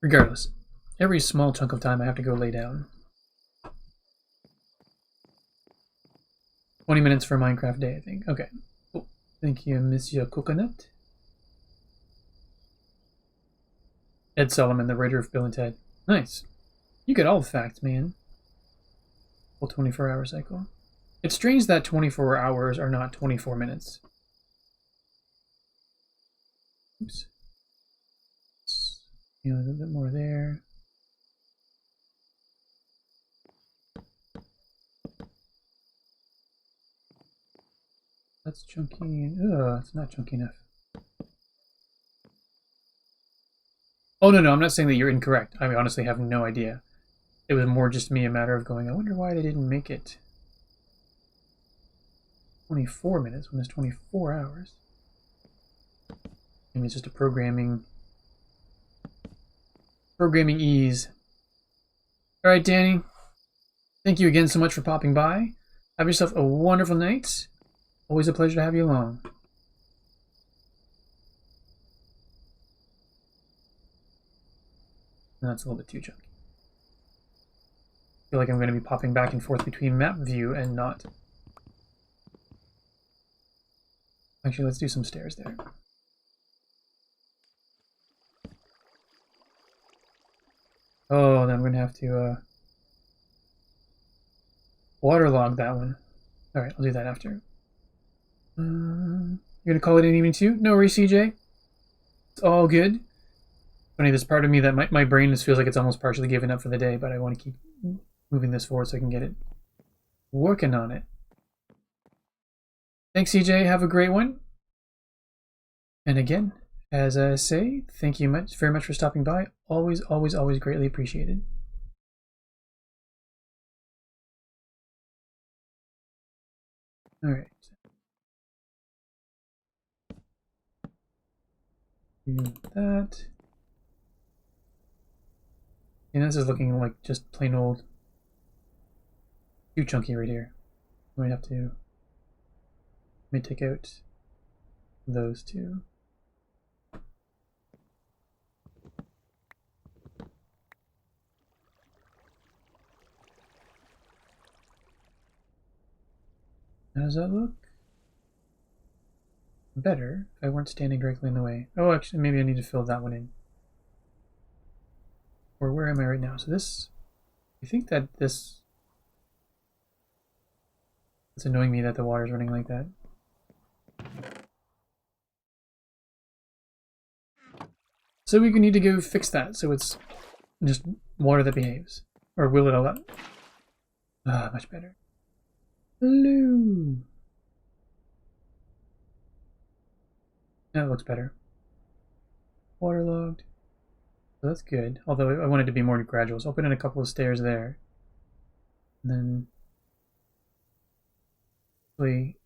Regardless, every small chunk of time I have to go lay down. 20 minutes for a Minecraft day, I think. Okay, cool. Thank you, Monsieur Coconut. Ed Solomon, the writer of Bill and Ted. Nice. You get all the facts, man. Full 24-hour cycle. It's strange that 24 hours are not 24 minutes. Oops. A little bit more there. That's chunky. Ugh, it's not chunky enough. Oh, no, I'm not saying that you're incorrect. I honestly have no idea. It was more just me a matter of going, I wonder why they didn't make it 24 minutes when it's 24 hours. Maybe it's just a programming ease. Alright, Danny. Thank you again so much for popping by. Have yourself a wonderful night. Always a pleasure to have you along. That's a little bit too chunky. I feel like I'm going to be popping back and forth between map view and not. Actually, let's do some stairs there. Oh, then I'm going to have to waterlog that one. Alright, I'll do that after. You're going to call it an evening too? No worries, CJ. It's all good. Funny, there's part of me that my brain just feels like it's almost partially given up for the day, but I want to keep moving this forward so I can get it working on it. Thanks, CJ. Have a great one. And again, as I say, thank you very much for stopping by. Always, always, always greatly appreciated. All right. Do that. And this is looking like just plain old too chunky right here. We might have to take out those two. How does that look? Better if I weren't standing directly in the way. Oh, actually, maybe I need to fill that one in. Or where am I right now? So this, I think that this, it's annoying me that the water's running like that. So we need to go fix that so it's just water that behaves. Or will it allow? Ah, much better. Hello. That looks better. Waterlogged. So that's good. Although I wanted to be more gradual, so I'll put in a couple of stairs there. And then really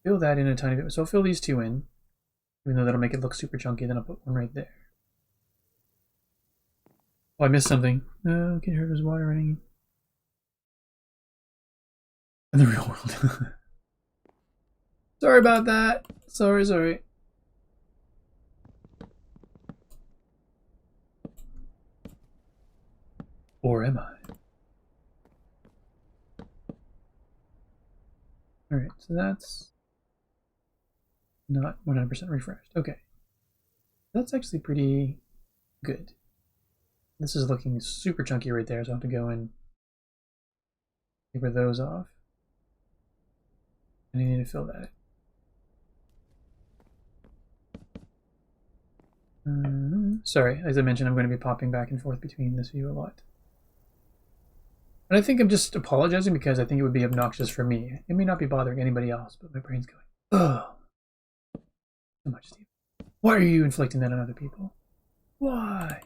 fill that in a tiny bit. So I'll fill these two in. Even though that'll make it look super chunky, then I'll put one right there. Oh, I missed something. No, can't hear there's water running in the real world. Sorry about that. Sorry. Or am I? Alright, so that's not 100% refreshed. Okay. That's actually pretty good. This is looking super chunky right there, so I'll have to go and taper those off. And I need to fill that. Sorry, as I mentioned, I'm going to be popping back and forth between this view a lot. And I think I'm just apologizing because I think it would be obnoxious for me. It may not be bothering anybody else, but my brain's going, ugh. So much, Steve. Why are you inflicting that on other people? Why?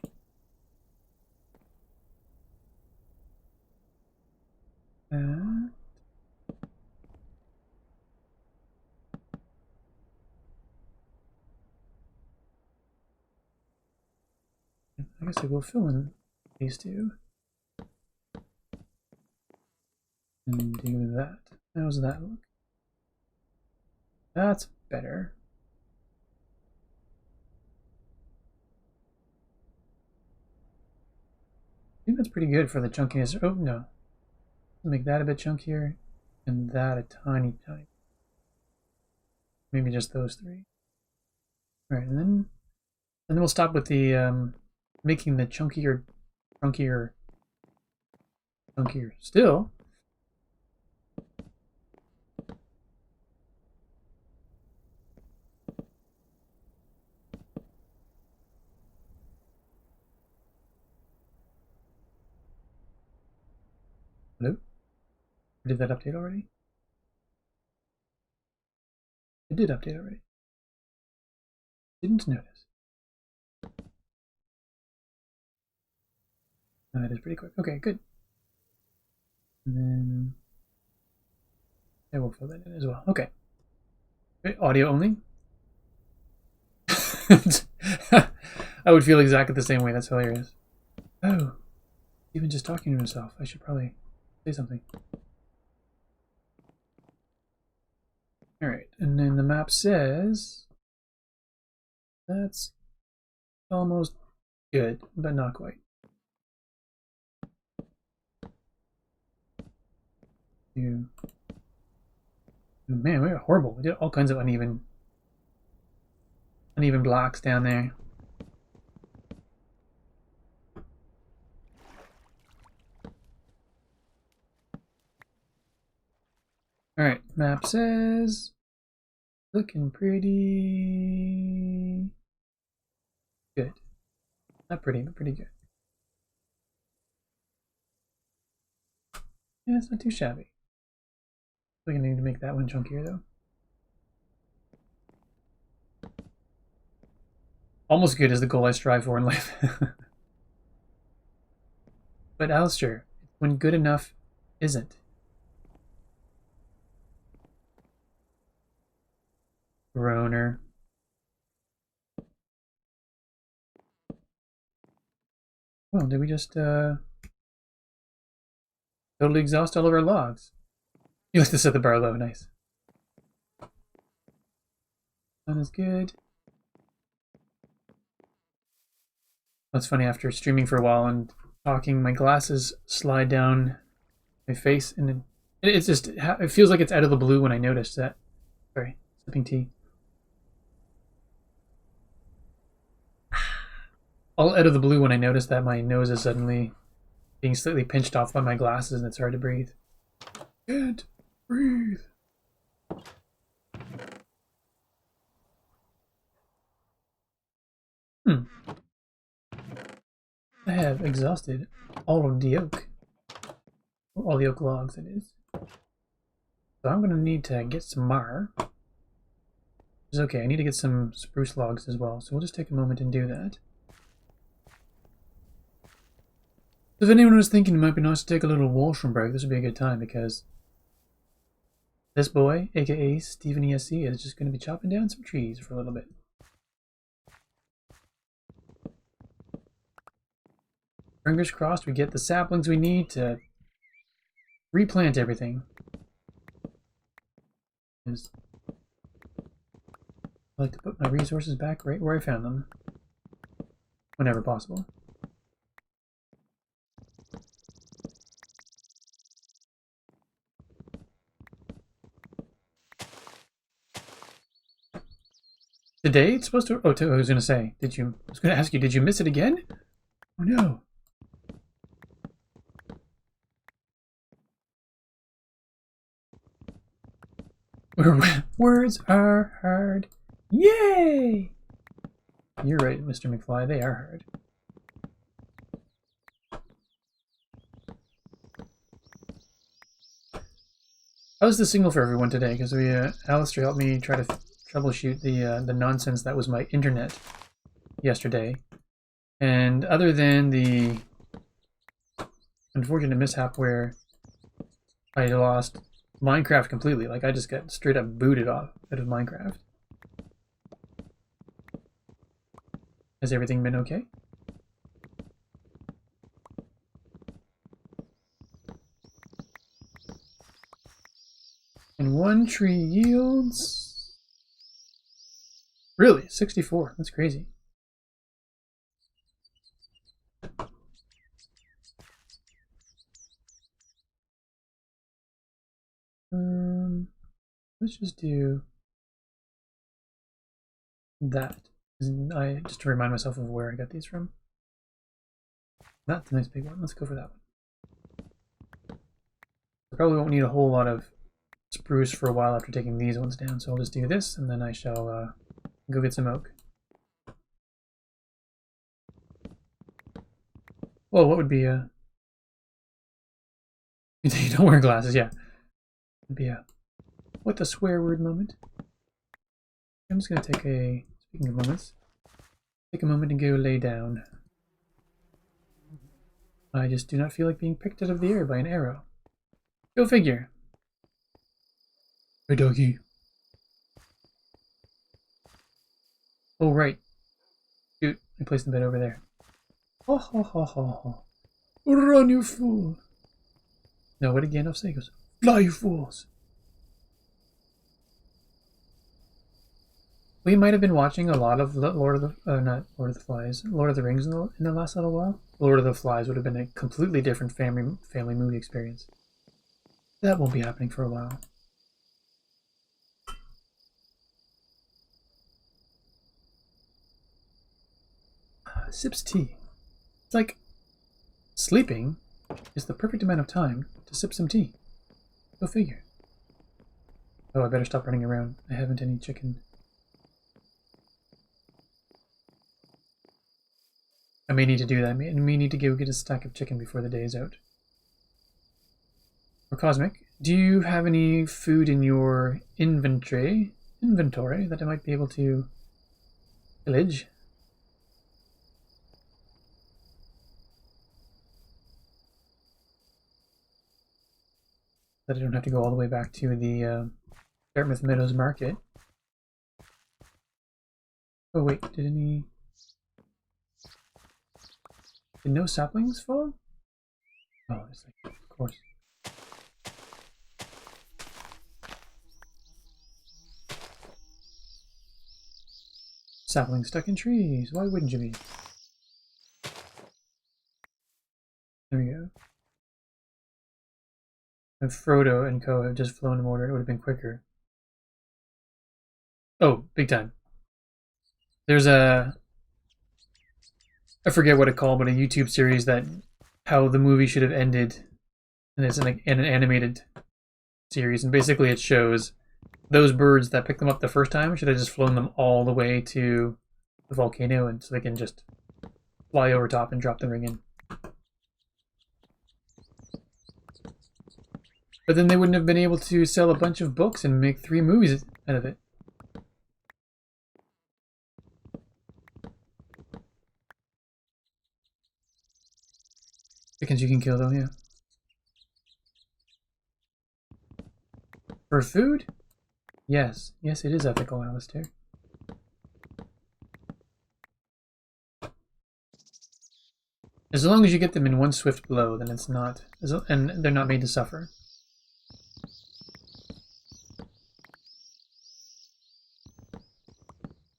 I guess I will fill in these two. And do that. How's that look? That's better. I think that's pretty good for the chunkiness. Oh, no. Make that a bit chunkier, and that a tiny. Maybe just those three. All right, and then we'll stop with the making the chunkier. Still. Hello? Did that update already? It did update already. Didn't notice. Oh, that is pretty quick. Okay, good. And then I will fill that in as well. Okay. Wait, audio only? I would feel exactly the same way. That's hilarious. Oh, even just talking to himself. I should probably say something. Alright, and then the map says that's almost good, but not quite. Man, we were horrible. We did all kinds of uneven blocks down there. Alright, map says looking pretty good. Not pretty, but pretty good. Yeah, it's not too shabby. We're gonna need to make that one chunkier though. Almost good is the goal I strive for in life. But Alistair, when good enough isn't. Roner. Oh, did we just totally exhaust all of our logs? You like to set the bar low, nice. That is good. That's funny, after streaming for a while and talking, my glasses slide down my face, and it's just, it feels like it's out of the blue when I notice that. Sorry, sipping tea. All out of the blue when I notice that my nose is suddenly being slightly pinched off by my glasses and it's hard to breathe. Can't breathe. I have exhausted all of the oak. All the oak logs, that is. So I'm going to need to get some more. Which is okay, I need to get some spruce logs as well, so we'll just take a moment and do that. If anyone was thinking it might be nice to take a little washroom break, this would be a good time, because this boy, aka Stephen ESC, is just going to be chopping down some trees for a little bit. Fingers crossed we get the saplings we need to replant everything. I like to put my resources back right where I found them, whenever possible. Today it's supposed to. Oh, I was going to say, I was going to ask you, did you miss it again? Oh no. Words are hard. Yay! You're right, Mr. McFly, they are hard. How's the signal for everyone today? Because Alistair helped me try to troubleshoot the nonsense that was my internet yesterday. And other than the unfortunate mishap where I lost Minecraft completely, like I just got straight up booted off out of Minecraft. Has everything been okay? And one tree yields... Really? 64. That's crazy. Let's just do that. I just to remind myself of where I got these from. That's a nice big one. Let's go for that one. I probably won't need a whole lot of spruce for a while after taking these ones down, so I'll just do this, and then I shall go get some oak. Well, what would be a... You don't wear glasses, yeah. Would be a... What the swear word moment? I'm just going to take a... Speaking of moments, take a moment and go lay down. I just do not feel like being picked out of the air by an arrow. Go figure. Hey, doggy. Oh, right. Shoot, I placed the bed over there. Ho ho ho ho ho. Run, you fool. No, what did Gandalf say? He goes, fly, you fools. We might have been watching a lot of Lord of the... not Lord of the Flies. Lord of the Rings in the last little while. Lord of the Flies would have been a completely different family movie experience. That won't be happening for a while. Sips tea. It's like sleeping is the perfect amount of time to sip some tea. Go figure. Oh, I better stop running around. I haven't any chicken. I may need to do that. I may need to go get a stack of chicken before the day is out. Or Cosmic, do you have any food in your inventory that I might be able to pillage? That I don't have to go all the way back to the Dartmouth Meadows Market. Oh wait, did no saplings fall? Oh, it's like, of course. Saplings stuck in trees. Why wouldn't you be? There we go. If Frodo and co have just flown in order, it would have been quicker. Oh, big time. There's I forget what it's called, but a YouTube series that how the movie should have ended, and it's an animated series, and basically it shows those birds that picked them up the first time should have just flown them all the way to the volcano, and so they can just fly over top and drop the ring in. But then they wouldn't have been able to sell a bunch of books and make 3 movies out of it. Chickens you can kill though, yeah. For food? Yes. Yes, it is ethical, Alistair. As long as you get them in one swift blow, then it's not... And they're not made to suffer.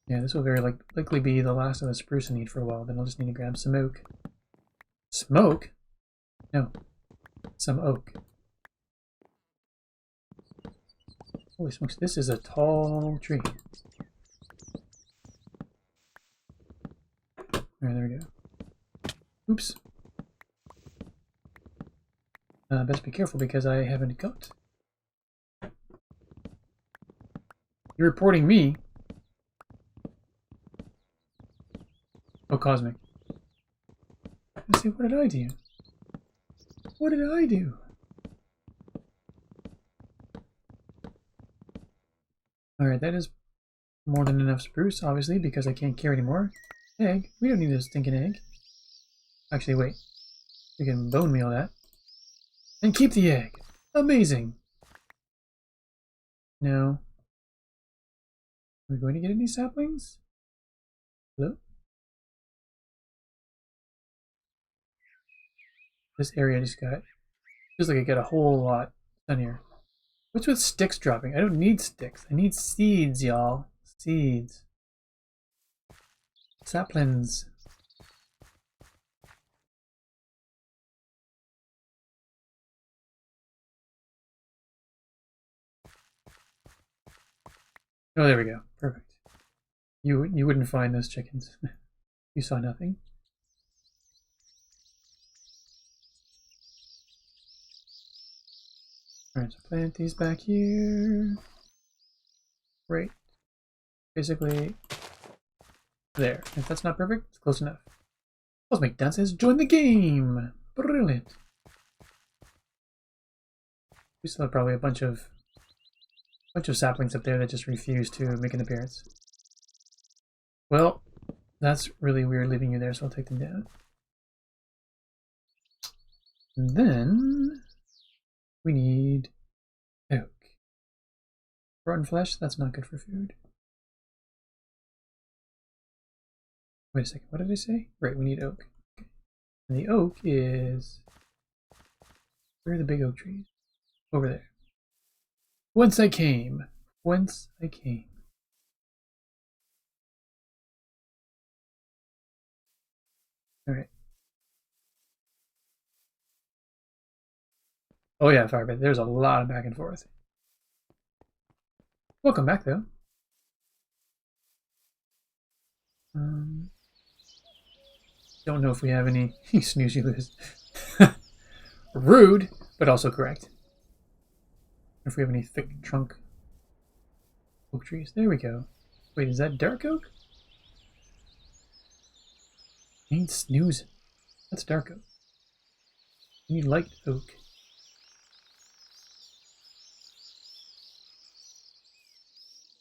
Yeah, this will very likely be the last of the spruce I need for a while. Then I'll just need to grab some oak. Smoke? No. Some oak. Holy smokes, this is a tall tree. Alright, there we go. Oops. Best be careful because I haven't got. You're reporting me? Oh, Cosmic. Let's see, what did I do? What did I do? Alright, that is more than enough spruce, obviously, because I can't carry anymore. Egg? We don't need a stinking egg. Actually, wait. We can bone meal that. And keep the egg! Amazing! No. Are we going to get any saplings? Hello? This area just got... Feels like I got a whole lot done here. What's with sticks dropping? I don't need sticks. I need seeds, y'all. Seeds. Saplings. Oh, there we go. Perfect. You wouldn't find those chickens. You saw nothing. Alright, so plant these back here. Right. Basically, there. If that's not perfect, it's close enough. Cosmic Dances, join the game! Brilliant. We still have probably a bunch of saplings up there that just refuse to make an appearance. Well, that's really weird leaving you there, so I'll take them down. And then we need oak. Rotten flesh, that's not good for food. Wait a second, what did I say? Right, we need oak. Okay. And the oak is... Where are the big oak trees? Over there. Whence I came. Whence I came. Alright. Oh yeah, Firebit. There's a lot of back and forth. Welcome back, though. Don't know if we have any... You snooze, you lose. Rude, but also correct. If we have any thick trunk oak trees. There we go. Wait, is that dark oak? Ain't snoozing. That's dark oak. We need light oak.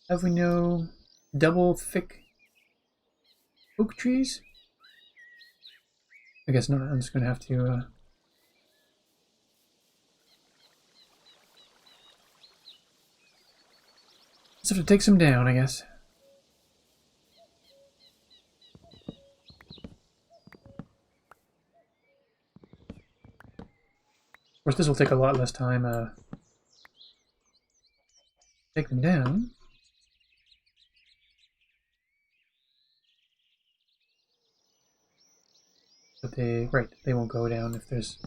Have we no double thick oak trees? I guess not. I'm just gonna have to just have to take some down, I guess. Of course, this will take a lot less time. Take them down. But they won't go down if there's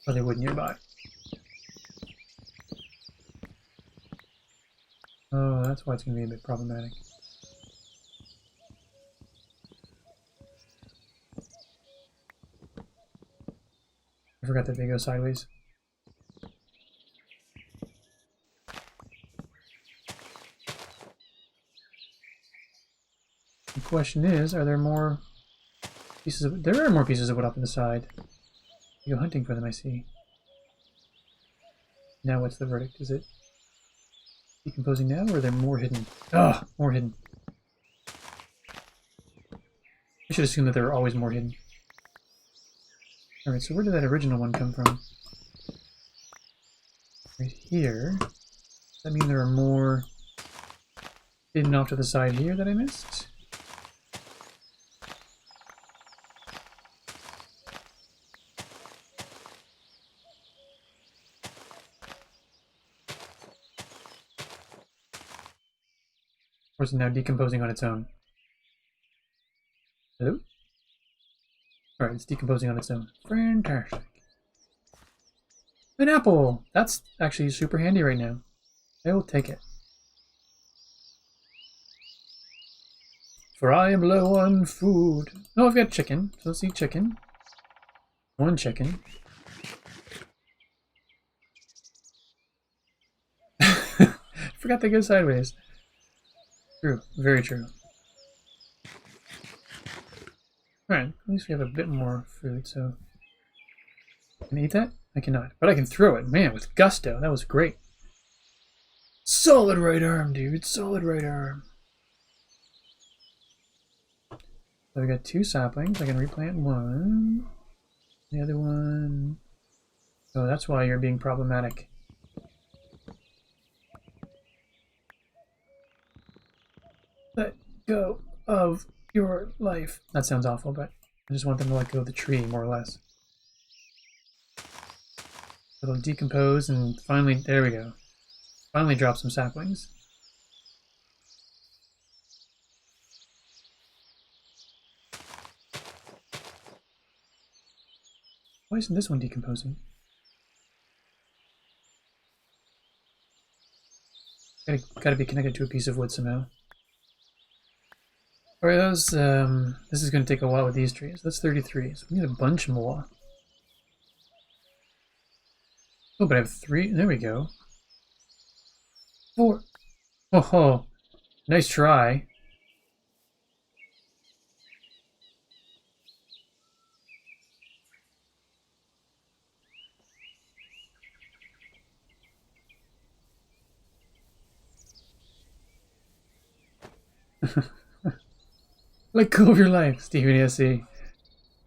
other wood nearby. Oh, that's why it's going to be a bit problematic. I forgot that they go sideways. The question is, are there more pieces of... There are more pieces of wood up on the side. You go hunting for them, I see. Now what's the verdict? Is it decomposing now, or are there more hidden? Ah, more hidden. I should assume that there are always more hidden. Alright, so where did that original one come from? Right here. Does that mean there are more hidden off to the side here that I missed? Or is it now decomposing on its own? Hello? Alright, it's decomposing on its own. Fantastic. An apple! That's actually super handy right now. I will take it. For I am low on food. Oh, I've got chicken. So let's eat chicken. One chicken. Forgot they go sideways. True. Very true. Alright, at least we have a bit more food, so... Can I eat that? I cannot. But I can throw it. Man, with gusto. That was great. Solid right arm, dude. Solid right arm. So we got 2 saplings. I can replant one. The other one... Oh, that's why you're being problematic. Let go of your life. That sounds awful, but I just want them to let go of the tree, more or less. It'll decompose and finally, there we go. Finally drop some saplings. Why isn't this one decomposing? Gotta be connected to a piece of wood somehow. Alright, this is going to take a while with these trees. That's 33, so we need a bunch more. Oh, but I have 3. There we go. 4. Oh, nice try. Let go of your life, Stephen S.E.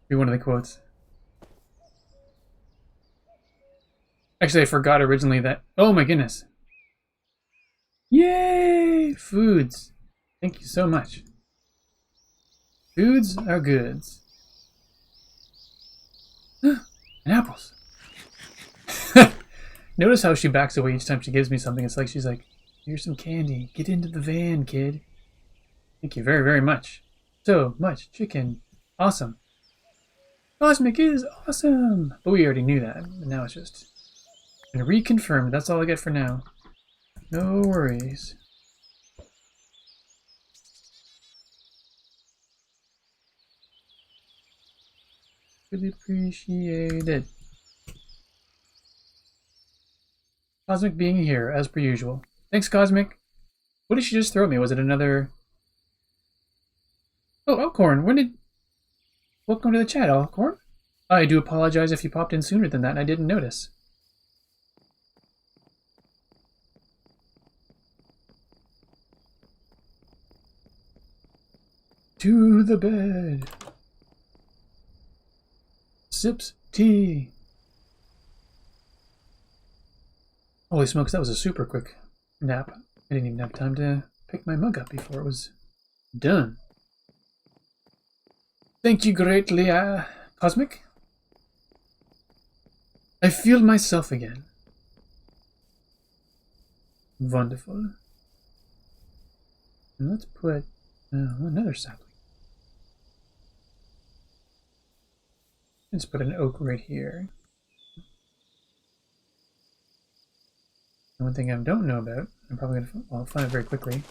Be one of the quotes. Actually, I forgot originally that... Oh my goodness. Yay! Foods. Thank you so much. Foods are goods. And apples. Notice how she backs away each time she gives me something. It's like she's like, here's some candy. Get into the van, kid. Thank you very, very much. So much chicken. Awesome. Cosmic is awesome. But we already knew that. And now it's just been reconfirmed. That's all I get for now. No worries. Really appreciated. Cosmic being here, as per usual. Thanks, Cosmic. What did she just throw at me? Was it another... Oh, Elkhorn, when did... Welcome to the chat, Elkhorn. I do apologize if you popped in sooner than that and I didn't notice. To the bed. Sips tea. Holy smokes, that was a super quick nap. I didn't even have time to pick my mug up before it was done. Thank you greatly, Cosmic. I feel myself again. Wonderful. And let's put another sapling. Let's put an oak right here. And one thing I don't know about, I'm probably going to I'll find it very quickly.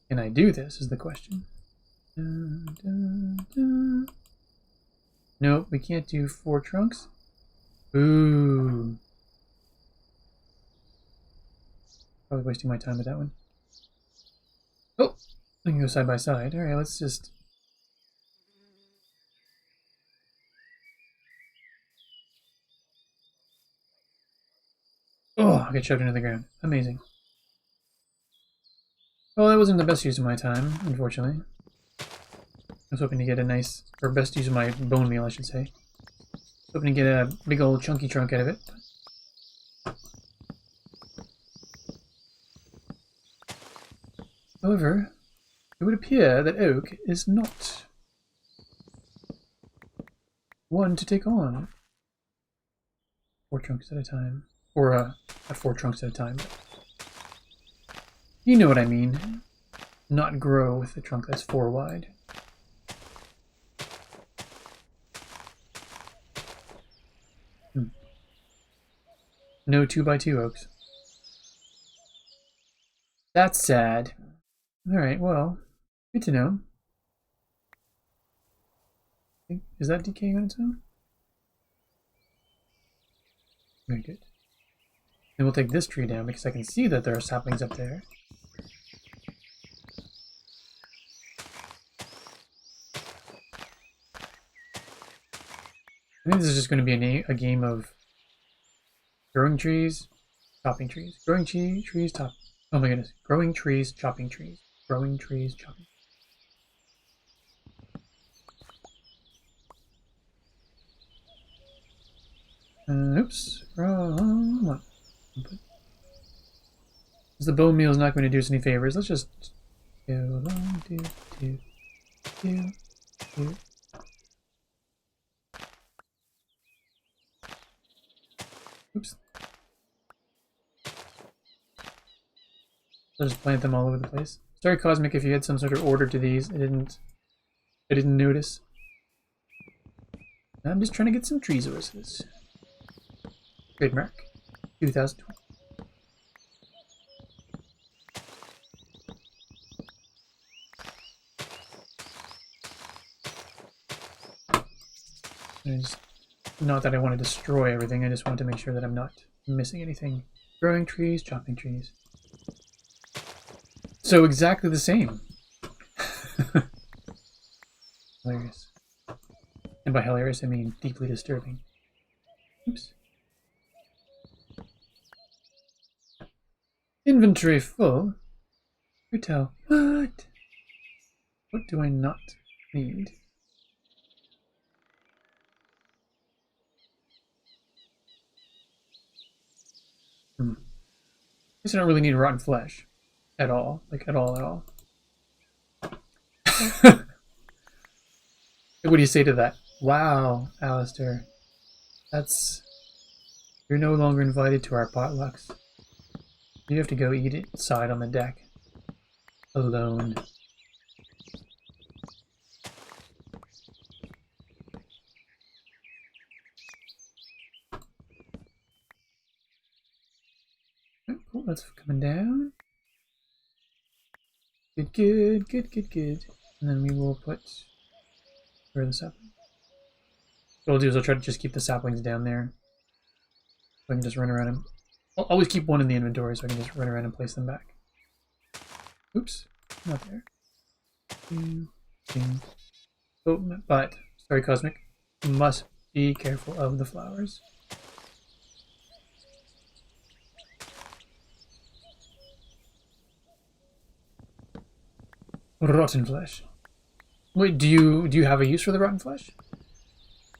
Can I do this is the question. Dun, dun, dun. Nope, we can't do 4 trunks. Ooh. Probably wasting my time with that one. Oh, I can go side by side. Alright, let's just... Oh, I got shoved into the ground. Amazing. Well, that wasn't the best use of my time, unfortunately. I was hoping to get a nice, or best use of my bone meal, I should say. Hoping to get a big old chunky trunk out of it. However, it would appear that oak is not one to take on 4 trunks at a time. Or, at 4 trunks at a time. You know what I mean. Not grow with a trunk that's 4 wide. No 2x2 oaks. That's sad. Alright, well, good to know. Is that decaying on its own? Very good. Then we'll take this tree down because I can see that there are saplings up there. I think this is just going to be a game of growing trees, chopping trees. Growing trees, top. Oh my goodness. Growing trees, chopping trees. Growing trees, chopping. Oops. Wrong one. Because the bone meal is not going to do us any favors. Let's just go along, do. Oops. I'll just plant them all over the place. Sorry, Cosmic, if you had some sort of order to these. I didn't notice. I'm just trying to get some tree sources. Trademark 2020. It's not that I want to destroy everything, I just want to make sure that I'm not missing anything. Growing trees, chopping trees. So exactly the same. Hilarious. And by hilarious, I mean deeply disturbing. Oops. Inventory full. Retail. What? What do I not need? I guess I don't really need rotten flesh. At all. Like, at all, at all. What do you say to that? Wow, Alistair. That's... You're no longer invited to our potlucks. You have to go eat it inside on the deck. Alone. Oh, that's coming down. Good, good, good, good, good. And then we will put... Where are the saplings? What I'll do is I'll try to just keep the saplings down there. So I can just run around and... I'll always keep one in the inventory so I can just run around and place them back. Oops. Not there. Oh, but... Sorry, Cosmic. Must be careful of the flowers. Rotten flesh. Wait, do you have a use for the rotten flesh?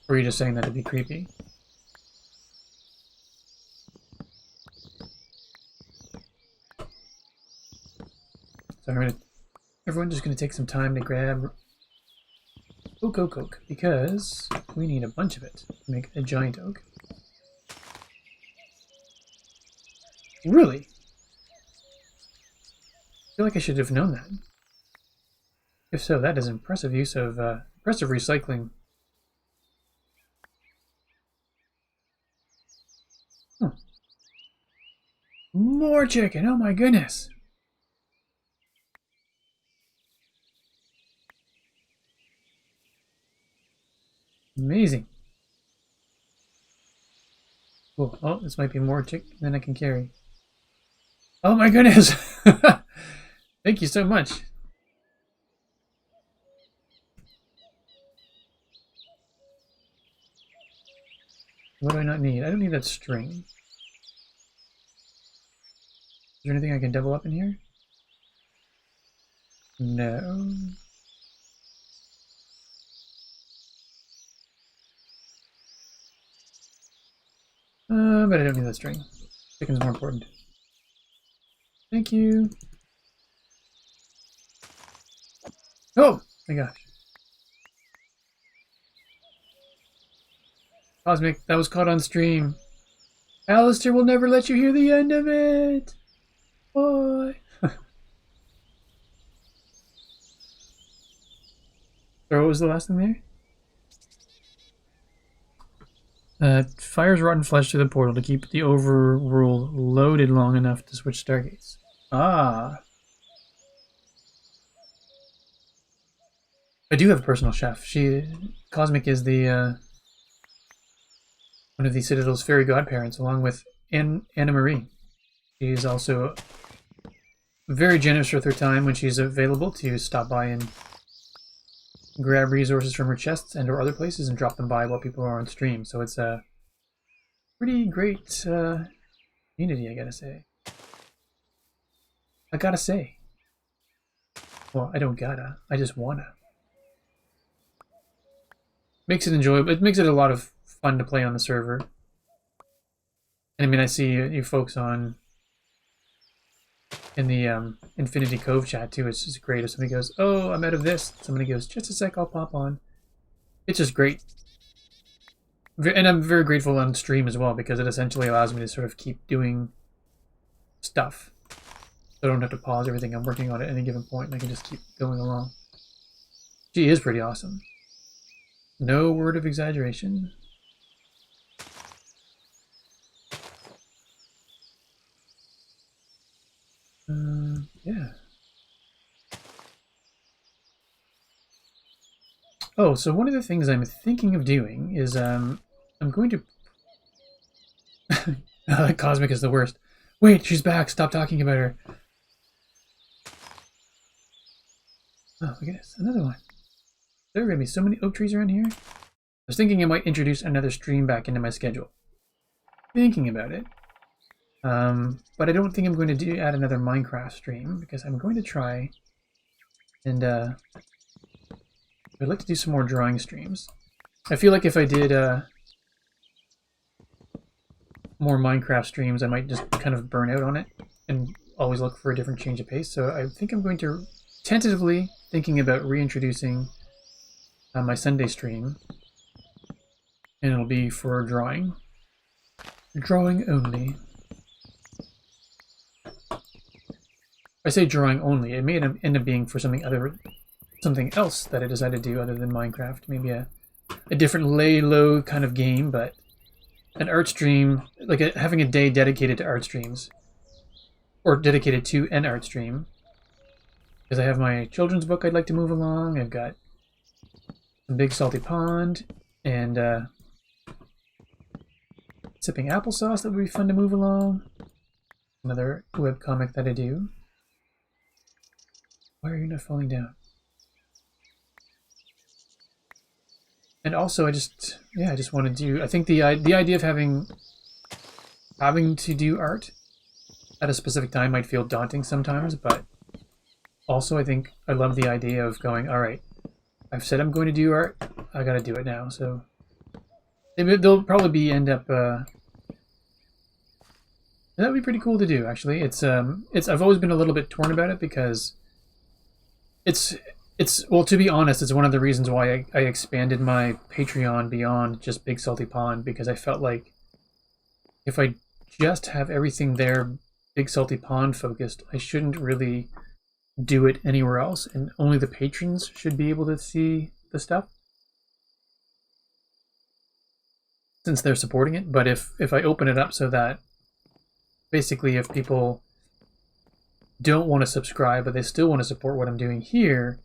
Or are you just saying that to be creepy? So everyone's just gonna take some time to grab oak, because we need a bunch of it to make a giant oak. Really? I feel like I should have known that. If so, that is impressive use of impressive recycling. Huh. More chicken! Oh my goodness! Amazing. Cool. Oh, this might be more chicken than I can carry. Oh my goodness! Thank you so much. What do I not need? I don't need that string. Is there anything I can double up in here? No. But I don't need that string. Chicken's more important. Thank you. Oh my gosh. Cosmic, that was caught on stream. Alistair will never let you hear the end of it. Bye. So what was the last thing there? Fires rotten flesh through the portal to keep the overworld loaded long enough to switch stargates. Ah. I do have a personal chef. Cosmic is the one of the Citadel's fairy godparents, along with Anna Marie. She is also very generous with her time when she's available to stop by and grab resources from her chests and or other places and drop them by while people are on stream. So it's a pretty great community, I gotta say. I gotta say. Well, I don't gotta. I just wanna. Makes it enjoyable. It makes it a lot of fun to play on the server. And I mean, I see you folks on in the Infinity Cove chat too. It's just great if somebody goes, "Oh, I'm out of this." Somebody goes, "Just a sec, I'll pop on." It's just great. And I'm very grateful on stream as well because it essentially allows me to sort of keep doing stuff. So I don't have to pause everything I'm working on at any given point and I can just keep going along. She is pretty awesome. No word of exaggeration. Yeah. Oh, so one of the things I'm thinking of doing is I'm going to... Cosmic is the worst. Wait, she's back. Stop talking about her. Oh, look at this. Another one. There are going to be so many oak trees around here. I was thinking I might introduce another stream back into my schedule. Thinking about it. But I don't think I'm going to add another Minecraft stream because I'm going to try and I'd like to do some more drawing streams. I feel like if I did more Minecraft streams, I might just kind of burn out on it and always look for a different change of pace. So I think I'm going to tentatively thinking about reintroducing my Sunday stream, and it'll be for drawing. Drawing only. I say drawing only. It may end up being for something else that I decided to do other than Minecraft. Maybe a different lay-low kind of game, but an art stream, like having a day dedicated to art streams, or dedicated to an art stream. Because I have my children's book I'd like to move along. I've got some Big Salty Pond and Sipping Applesauce that would be fun to move along. Another webcomic that I do. Why are you not falling down? And also, I just want to do. I think the idea of having to do art at a specific time might feel daunting sometimes, but also I think I love the idea of going. All right, I've said I'm going to do art. I got to do it now. So they'll probably end up. That would be pretty cool to do. Actually, it's. I've always been a little bit torn about it because it's well, to be honest, it's one of the reasons why I expanded my Patreon beyond just Big Salty Pond, because I felt like if I just have everything there Big Salty Pond focused, I shouldn't really do it anywhere else, and only the patrons should be able to see the stuff since they're supporting it. But if I open it up so that basically if people don't want to subscribe but they still want to support what I'm doing here,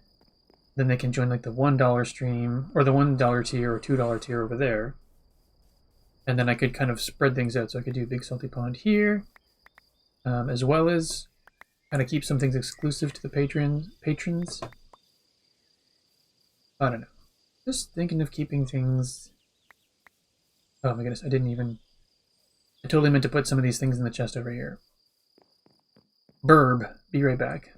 then they can join like the $1 stream or the $1 tier or $2 tier over there. And then I could kind of spread things out. So I could do Big Salty Pond here, as well as kind of keep some things exclusive to the patrons. I don't know. Just thinking of keeping things... Oh my goodness, I totally meant to put some of these things in the chest over here. Burb. Be right back.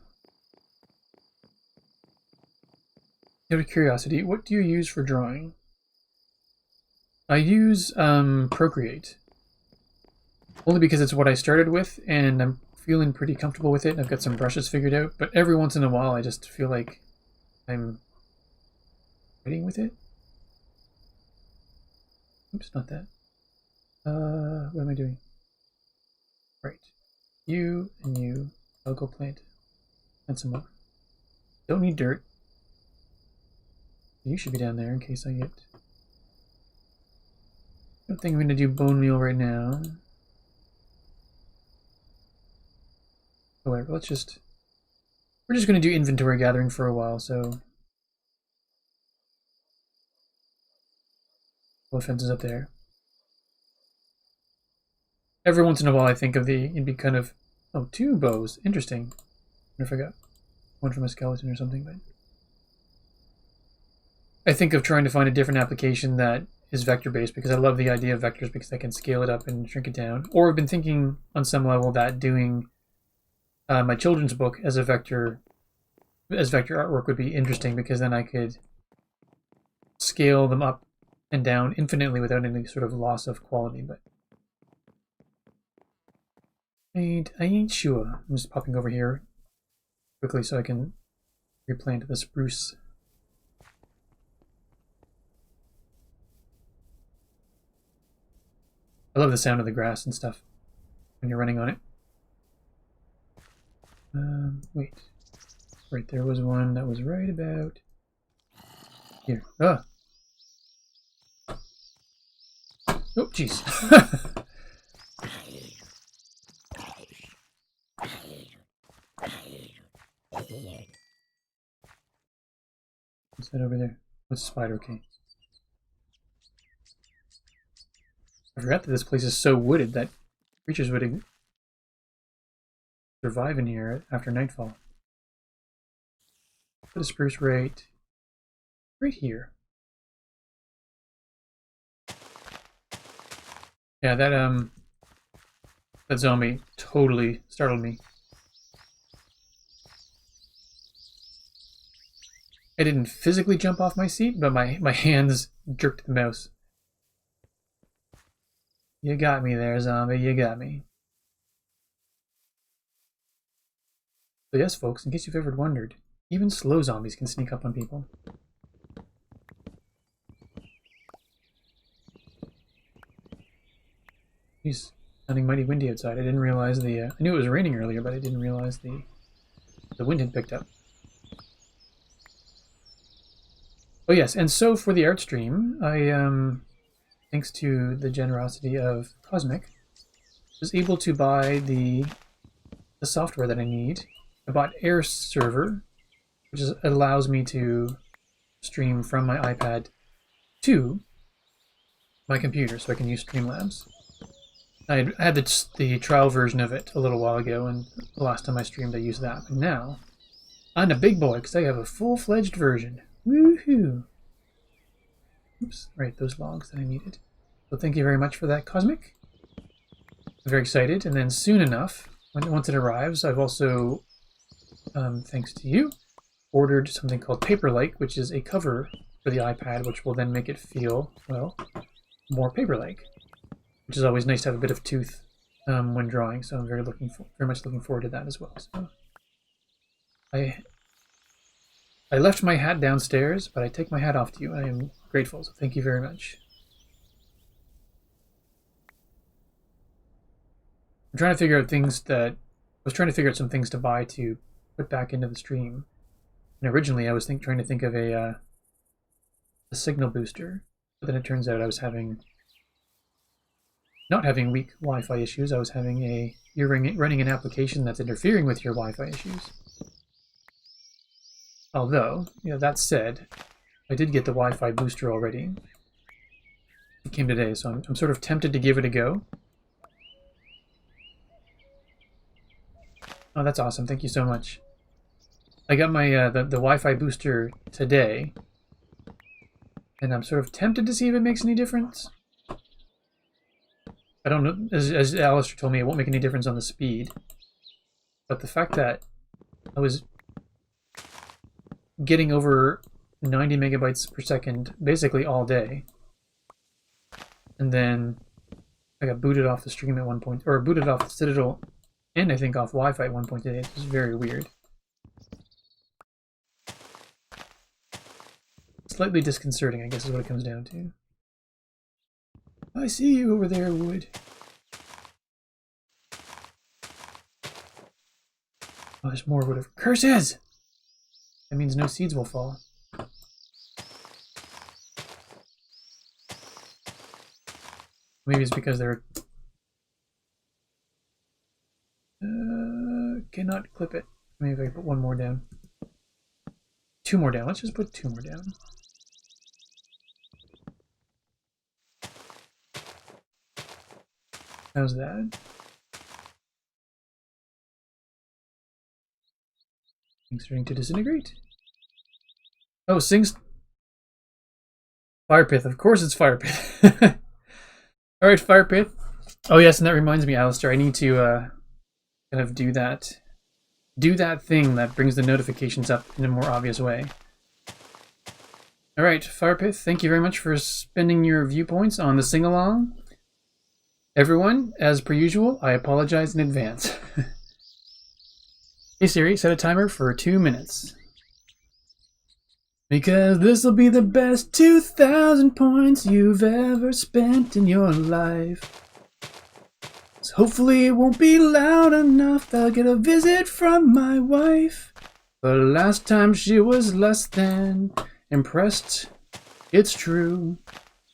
Out of curiosity, what do you use for drawing? I use Procreate. Only because it's what I started with, and I'm feeling pretty comfortable with it, and I've got some brushes figured out, but every once in a while I just feel like I'm fighting with it. Oops, not that. What am I doing? Right. You and you. I'll go plant. And some more. Don't need dirt. You should be down there in case I get... I don't think I'm going to do bone meal right now. Oh, whatever, we're just going to do inventory gathering for a while, so... Both fences up there. Every once in a while I think of it'd be kind of... Oh, 2 bows. Interesting. I forgot. One from a skeleton or something, but... I think of trying to find a different application that is vector-based, because I love the idea of vectors because I can scale it up and shrink it down. Or I've been thinking on some level that doing my children's book as vector artwork would be interesting, because then I could scale them up and down infinitely without any sort of loss of quality. But I ain't sure. I'm just popping over here quickly so I can replant the spruce. I love the sound of the grass and stuff when you're running on it. Wait. Right, there was one that was right about here. Ah! Oh, jeez. What's that over there? What's spider? Okay. I forgot that this place is so wooded that creatures would survive in here after nightfall. Put a spruce right here. Yeah, that zombie totally startled me. I didn't physically jump off my seat, but my hands jerked the mouse. You got me there, zombie, you got me. So yes, folks, in case you've ever wondered, even slow zombies can sneak up on people. Jeez, sounding mighty windy outside. I didn't realize I knew it was raining earlier, but I didn't realize the wind had picked up. Oh yes, and so for the art stream, I, thanks to the generosity of Cosmic, was able to buy the software that I need. I bought Air Server, which allows me to stream from my iPad to my computer, so I can use Streamlabs. I had the trial version of it a little while ago, and the last time I streamed I used that. But now, I'm a big boy, because I have a full-fledged version. Woohoo! Oops, right, those logs that I needed. So thank you very much for that, Cosmic. I'm very excited, and then soon enough, once it arrives, I've also, thanks to you, ordered something called Paper-like, which is a cover for the iPad, which will then make it feel, well, more paper-like. Which is always nice to have a bit of tooth when drawing, so I'm very much looking forward to that as well. So I left my hat downstairs, but I take my hat off to you. I am grateful, so thank you very much. I'm trying to figure out some things to buy to put back into the stream. And originally I was trying to think of a signal booster, but then it turns out I was not having weak Wi-Fi issues. I was having you're running an application that's interfering with your Wi-Fi issues. Although, that said, I did get the Wi-Fi booster already. It came today, so I'm sort of tempted to give it a go. Oh, that's awesome. Thank you so much. I got my the Wi-Fi booster today, and I'm sort of tempted to see if it makes any difference. I don't know, as Alistair told me, it won't make any difference on the speed. But the fact that I was getting over 90 megabytes per second basically all day, and then I got booted off the stream at one point, or booted off the Citadel, and I think off Wi-Fi at one point today. It was very weird. Slightly disconcerting, I guess, is what it comes down to. I see you over there, Wood. Oh, there's more wood. Curses! That means no seeds will fall. Maybe it's because they're... cannot clip it. Maybe if I put one more down. Two more down. Let's just put two more down. How's that? Things starting to disintegrate. Oh, Sing's... Fire Pith. Of course it's Fire Pith. Alright, Fire Pith. Oh yes, and that reminds me, Alistair, I need to kind of do that thing that brings the notifications up in a more obvious way. Alright, Fire Pith, thank you very much for spending your viewpoints on the sing-along. Everyone, as per usual, I apologize in advance. Hey Siri, set a timer for 2 minutes. Because this'll be the best 2,000 points you've ever spent in your life. So hopefully it won't be loud enough that I'll get a visit from my wife. But last time she was less than impressed, it's true.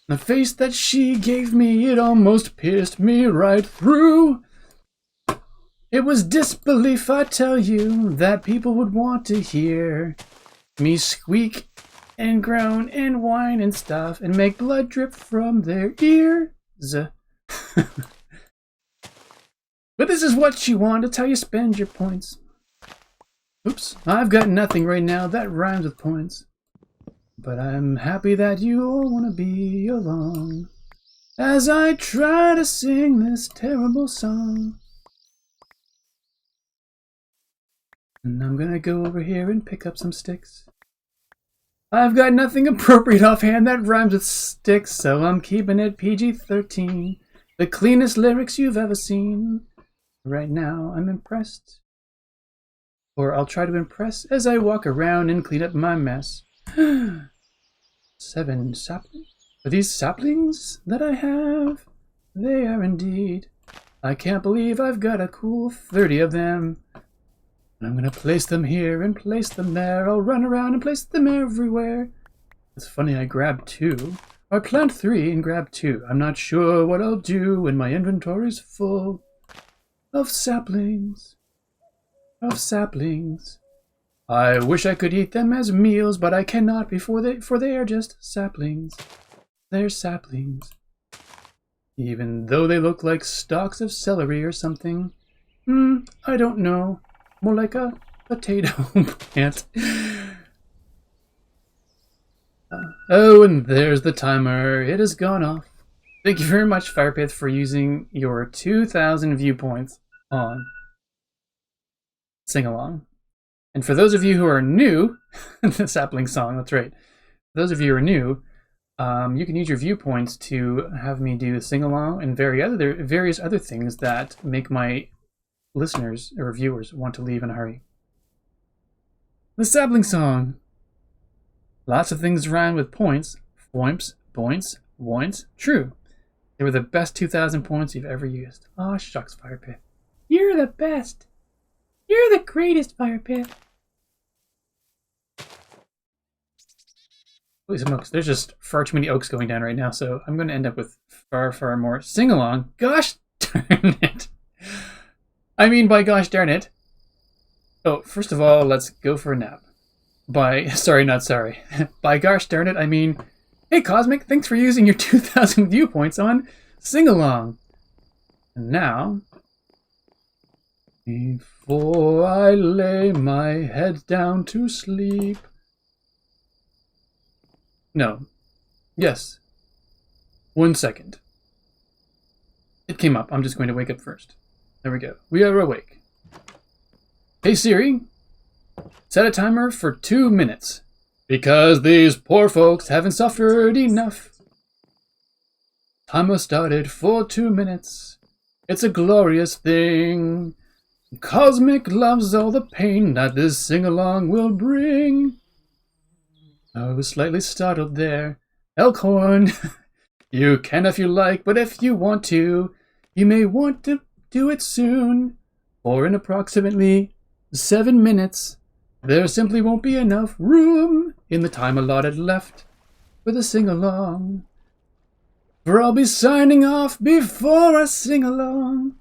The face that she gave me, it almost pierced me right through. It was disbelief, I tell you, that people would want to hear me squeak and groan and whine and stuff and make blood drip from their ears. But this is what you want. It's how you spend your points. Oops, I've got nothing right now that rhymes with points. But I'm happy that you all want to be along as I try to sing this terrible song. And I'm gonna go over here and pick up some sticks. I've got nothing appropriate offhand that rhymes with sticks, so I'm keeping it PG-13. The cleanest lyrics you've ever seen. Right now, I'm impressed. Or I'll try to impress as I walk around and clean up my mess. 7 saplings? Are these saplings that I have? They are indeed. I can't believe I've got a cool 30 of them. I'm gonna place them here and place them there. I'll run around and place them everywhere. It's funny I grabbed 2. Or plant 3 and grab 2. I'm not sure what I'll do when my inventory's full of saplings. I wish I could eat them as meals, but I cannot for they are just saplings. They're saplings. Even though they look like stalks of celery or something. I don't know. More like a potato plant. Oh, and there's the timer. It has gone off. Thank you very much, Firepith, for using your 2,000 viewpoints on Sing Along. And for those of you who are new, the sapling song, that's right. For those of you who are new, you can use your viewpoints to have me do Sing Along and various other things that make my listeners or viewers want to leave in a hurry. The sapling song. Lots of things rhyme with points. Foimps, points, woints. True. They were the best 2,000 points you've ever used. Aw, shucks, Firepith. You're the best. You're the greatest, Firepith. Holy smokes, there's just far too many oaks going down right now, so I'm going to end up with far, far more sing-along. Gosh darn it. I mean, by gosh darn it. Oh, first of all, let's go for a nap. Sorry, not sorry. By gosh darn it, I mean, hey Cosmic, thanks for using your 2,000 viewpoints on Sing Along. And now, before I lay my head down to sleep. No. Yes. 1 second. It came up. I'm just going to wake up first. There we go. We are awake. Hey Siri, set a timer for 2 minutes. Because these poor folks haven't suffered enough. Timer started for 2 minutes. It's a glorious thing. Cosmic loves all the pain that this sing-along will bring. I was slightly startled there. Elkhorn, you can if you like, but if you want to, you may want to do it soon. Or in approximately 7 minutes, there simply won't be enough room in the time allotted left for the sing-along. For I'll be signing off before I sing along.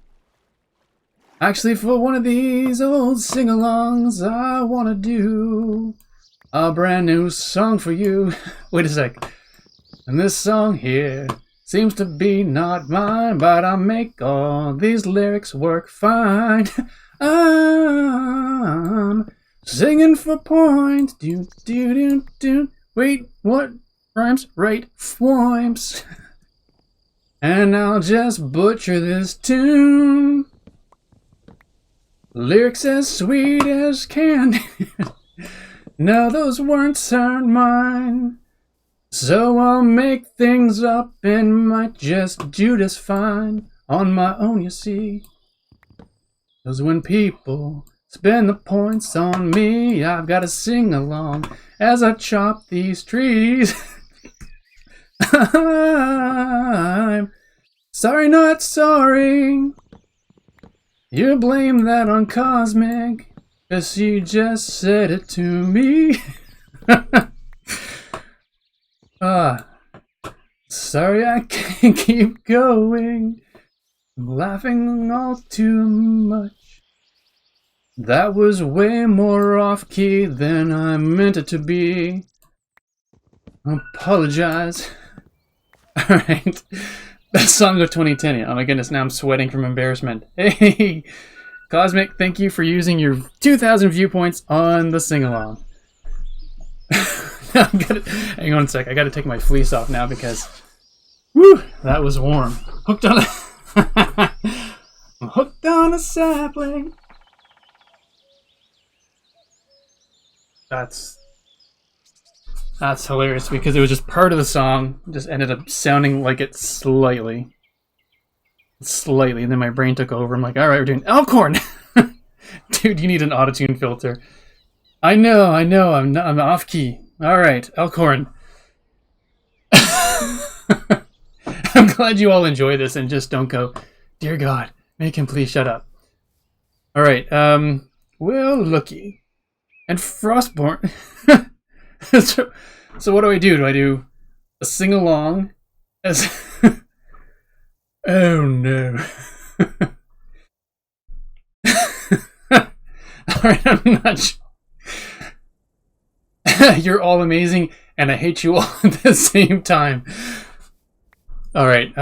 Actually, for one of these old sing-alongs, I want to do a brand new song for you. Wait a sec. And this song here seems to be not mine, but I make all these lyrics work fine. I'm singing for points. Do, do, do, do. Wait, what? Rhymes? Right. Foimps. And I'll just butcher this tune. Lyrics as sweet as candy. No, those words aren't mine. So I'll make things up and might just do just fine on my own, you see. 'Cause when people spend the points on me, I've got to sing along as I chop these trees. I'm sorry, not sorry. You blame that on Cosmic, 'cause she just said it to me. Sorry I can't keep going. I'm laughing all too much. That was way more off-key than I meant it to be. Apologize. Alright. Best song of 2010. Oh my goodness, now I'm sweating from embarrassment. Hey! Cosmic, thank you for using your 2,000 viewpoints on the sing-along. Hang on a sec, I gotta take my fleece off now because... Woo! That was warm. Hooked on a... I'm hooked on a sapling. That's hilarious because it was just part of the song. Just ended up sounding like it slightly. And then my brain took over. I'm like, all right, we're doing Elkhorn. Dude, you need an autotune filter. I know. I'm off key. All right, Elkhorn. I'm glad you all enjoy this and just don't go, dear God, make him please shut up. All right. Well, looky. And Frostborn. So what do I do? Do I do a sing-along as... Oh, no. Alright, I'm not sure. You're all amazing, and I hate you all at the same time. Alright,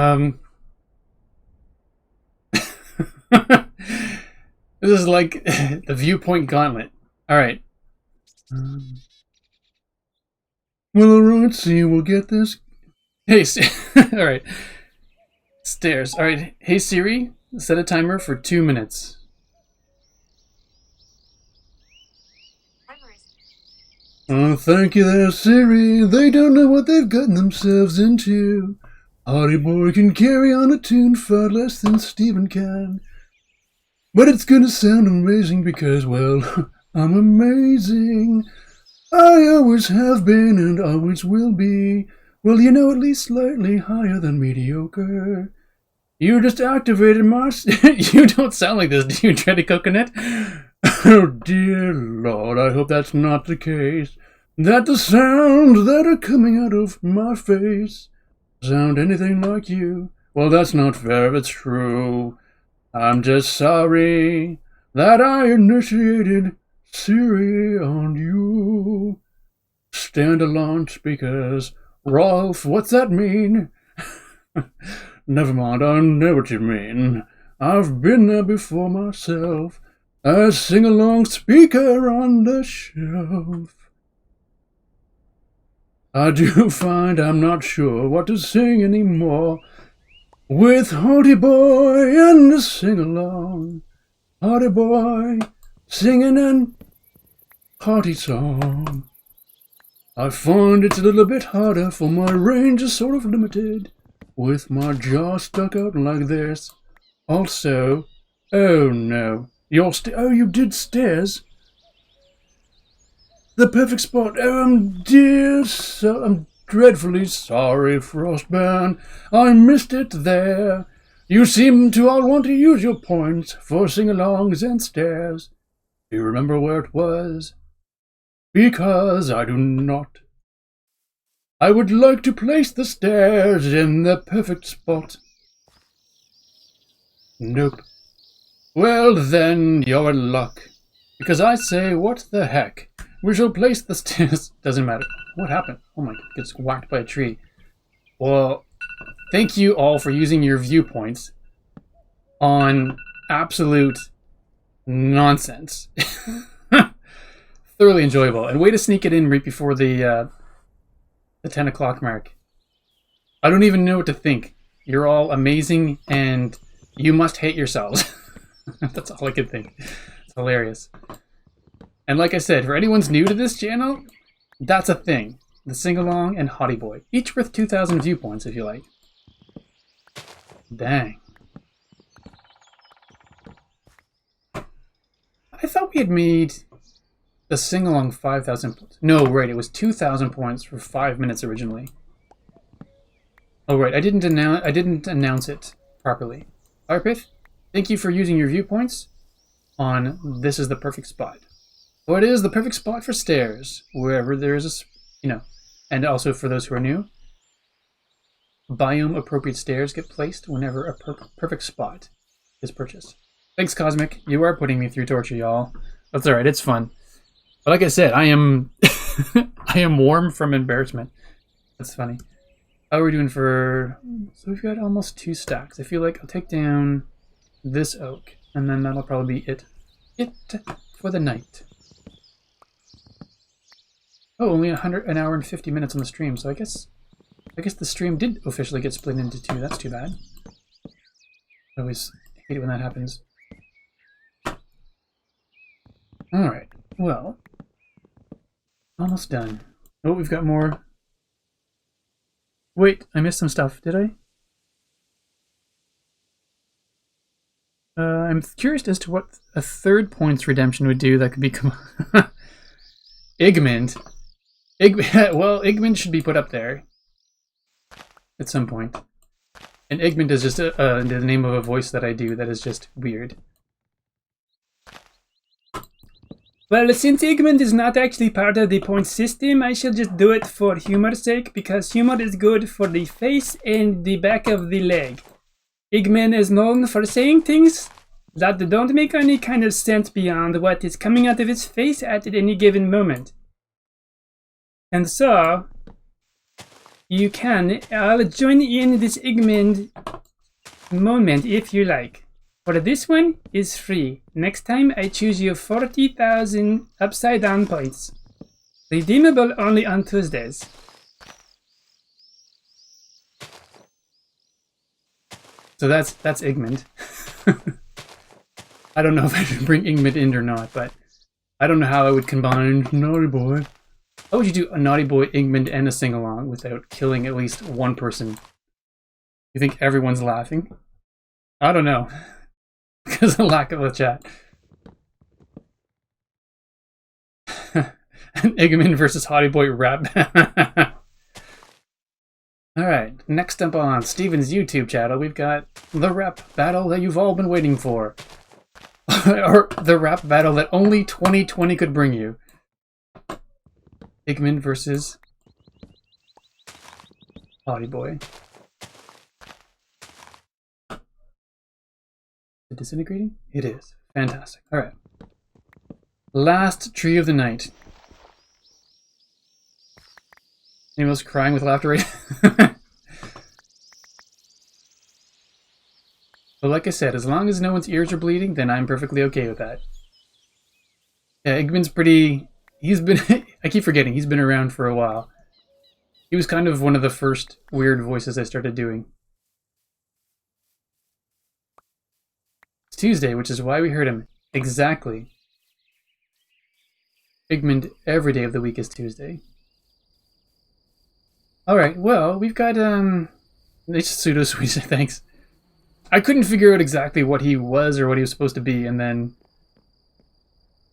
this is like the viewpoint gauntlet. Alright. Well, alright, see, we'll get this. Hey, alright. Stairs. Alright, hey Siri, set a timer for 2 minutes. Oh, thank you there, Siri. They don't know what they've gotten themselves into. Hardy Boy can carry on a tune far less than Steven can. But it's gonna sound amazing because, well, I'm amazing. I always have been and always will be. Well, you know, at least slightly higher than mediocre. You just activated my... You don't sound like this. Do you dread a coconut? Oh, dear Lord, I hope that's not the case. That the sounds that are coming out of my face sound anything like you. Well, that's not fair, it's true. I'm just sorry that I initiated Siri on you. Standalone speakers. Rolf, what's that mean? Never mind, I know what you mean. I've been there before myself. A sing-along speaker on the shelf. I do find I'm not sure what to sing anymore. With Hardy Boy and the sing-along. Hardy Boy singing an hearty song. I find it's a little bit harder, for my range is sort of limited, with my jaw stuck out like this. Also, oh no, you did stairs. The perfect spot. Oh, I'm dreadfully sorry, Frostburn. I missed it there. You seem to all want to use your points for sing-alongs and stairs. Do you remember where it was? Because I do not. I would like to place the stairs in the perfect spot. Nope. Well then, you're in luck. Because I say, what the heck? We shall place the stairs... Doesn't matter. What happened? Oh my god, gets whacked by a tree. Well, thank you all for using your viewpoints on absolute nonsense. Thoroughly enjoyable. And way to sneak it in right before the 10 o'clock mark. I don't even know what to think. You're all amazing and you must hate yourselves. That's all I can think. It's hilarious. And like I said, for anyone's new to this channel, that's a thing. The sing-along and Hottie Boy. Each worth 2,000 viewpoints if you like. Dang. I thought we had made the sing-along 5,000 points. No, right, it was 2,000 points for 5 minutes originally. Oh right, I didn't announce it properly. Arpith, thank you for using your viewpoints on This Is the Perfect Spot. Well, it is the perfect spot for stairs, wherever there is a, and also for those who are new, biome-appropriate stairs get placed whenever a perfect spot is purchased. Thanks, Cosmic. You are putting me through torture, y'all. That's alright, it's fun. But like I said, I am I am warm from embarrassment. That's funny. How are we doing for... So we've got almost 2 stacks. I feel like I'll take down this oak, and then that'll probably be it. It for the night. Oh, only an hour and 50 minutes on the stream, so I guess the stream did officially get split into 2. That's too bad. I always hate it when that happens. Alright, well, almost done. Oh, we've got more. Wait, I missed some stuff, did I? I'm curious as to what a 3rd points redemption would do that could become... Igmund. Well, Igmund should be put up there at some point. And Igmund is just the name of a voice that I do that is just weird. Well, since Igmund is not actually part of the point system, I shall just do it for humor's sake, because humor is good for the face and the back of the leg. Igmund is known for saying things that don't make any kind of sense beyond what is coming out of his face at any given moment. And so, I'll join in this Igmund moment if you like. For this one is free. Next time I choose you 40,000 upside down points. Redeemable only on Tuesdays. So that's Igmund. I don't know if I should bring Igmund in or not, but I don't know how I would combine Naughty Boy. How would you do a Naughty Boy, Igmund, and a sing-along without killing at least one person? You think everyone's laughing? I don't know. Because of lack of a chat. An Igmund versus Hottie Boy rap. Alright, next up on Steven's YouTube channel, we've got the rap battle that you've all been waiting for. Or the rap battle that only 2020 could bring you. Igmund versus Hottie Boy. Is it disintegrating? It is. Fantastic. Alright. Last tree of the night. Anyone else crying with laughter right? But like I said, as long as no one's ears are bleeding, then I'm perfectly okay with that. Yeah, Igmund's pretty... He's been... I keep forgetting, he's been around for a while. He was kind of one of the first weird voices I started doing. It's Tuesday, which is why we heard him. Exactly. Igmund every day of the week is Tuesday. Alright, well, we've got, it's pseudo sweet, thanks. I couldn't figure out exactly what he was or what he was supposed to be, and then...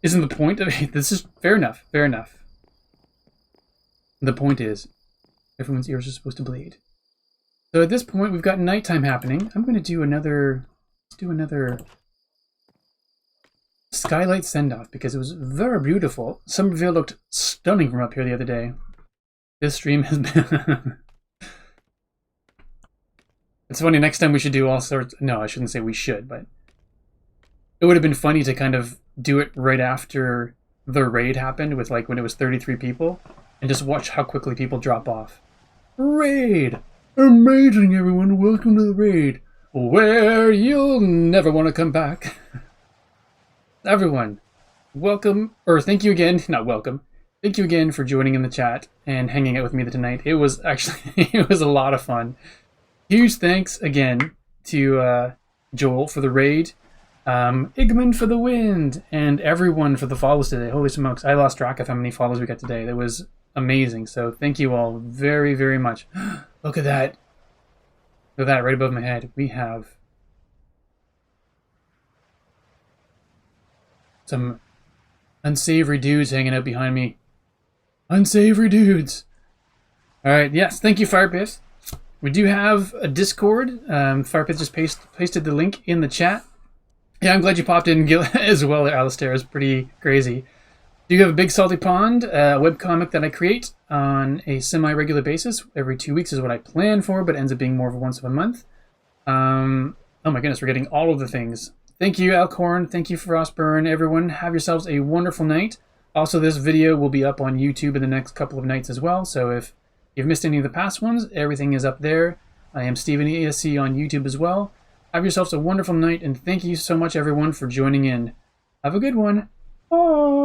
Isn't the point of it? This is fair enough, fair enough. The point is, everyone's ears are supposed to bleed. So at this point, we've got nighttime happening. I'm going to do another... Let's do another... Skylight send-off, because it was very beautiful. Somerville looked stunning from up here the other day. This stream has been... It's funny, next time we should do all sorts... No, I shouldn't say we should, but... It would have been funny to kind of do it right after the raid happened, with like when it was 33 people, and just watch how quickly people drop off. Raid! Amazing, everyone! Welcome to the raid, where you'll never want to come back. Everyone, welcome, or thank you again, not welcome. Thank you again for joining in the chat and hanging out with me tonight. It was actually, it was a lot of fun. Huge thanks again to Joel for the raid, Igmund for the wind, and everyone for the follows today. Holy smokes, I lost track of how many follows we got today. That was amazing. So thank you all very, very much. Look at that. Look at that right above my head. We have some unsavory dudes hanging out behind me. Unsavory dudes. Alright, yes, thank you, Firepith. We do have a Discord. Firepith just pasted the link in the chat. Yeah, I'm glad you popped in as well, Alistair. It's pretty crazy. Do you have a Big Salty Pond, a webcomic that I create on a semi-regular basis? Every 2 weeks is what I plan for, but it ends up being more of a once a month. Oh my goodness, we're getting all of the things. Thank you, Alcorn. Thank you, Frostburn. Everyone, have yourselves a wonderful night. Also, this video will be up on YouTube in the next couple of nights as well, so if If you've missed any of the past ones, everything is up there. I am Steven ESC on YouTube as well. Have yourselves a wonderful night, and thank you so much, everyone, for joining in. Have a good one. Bye!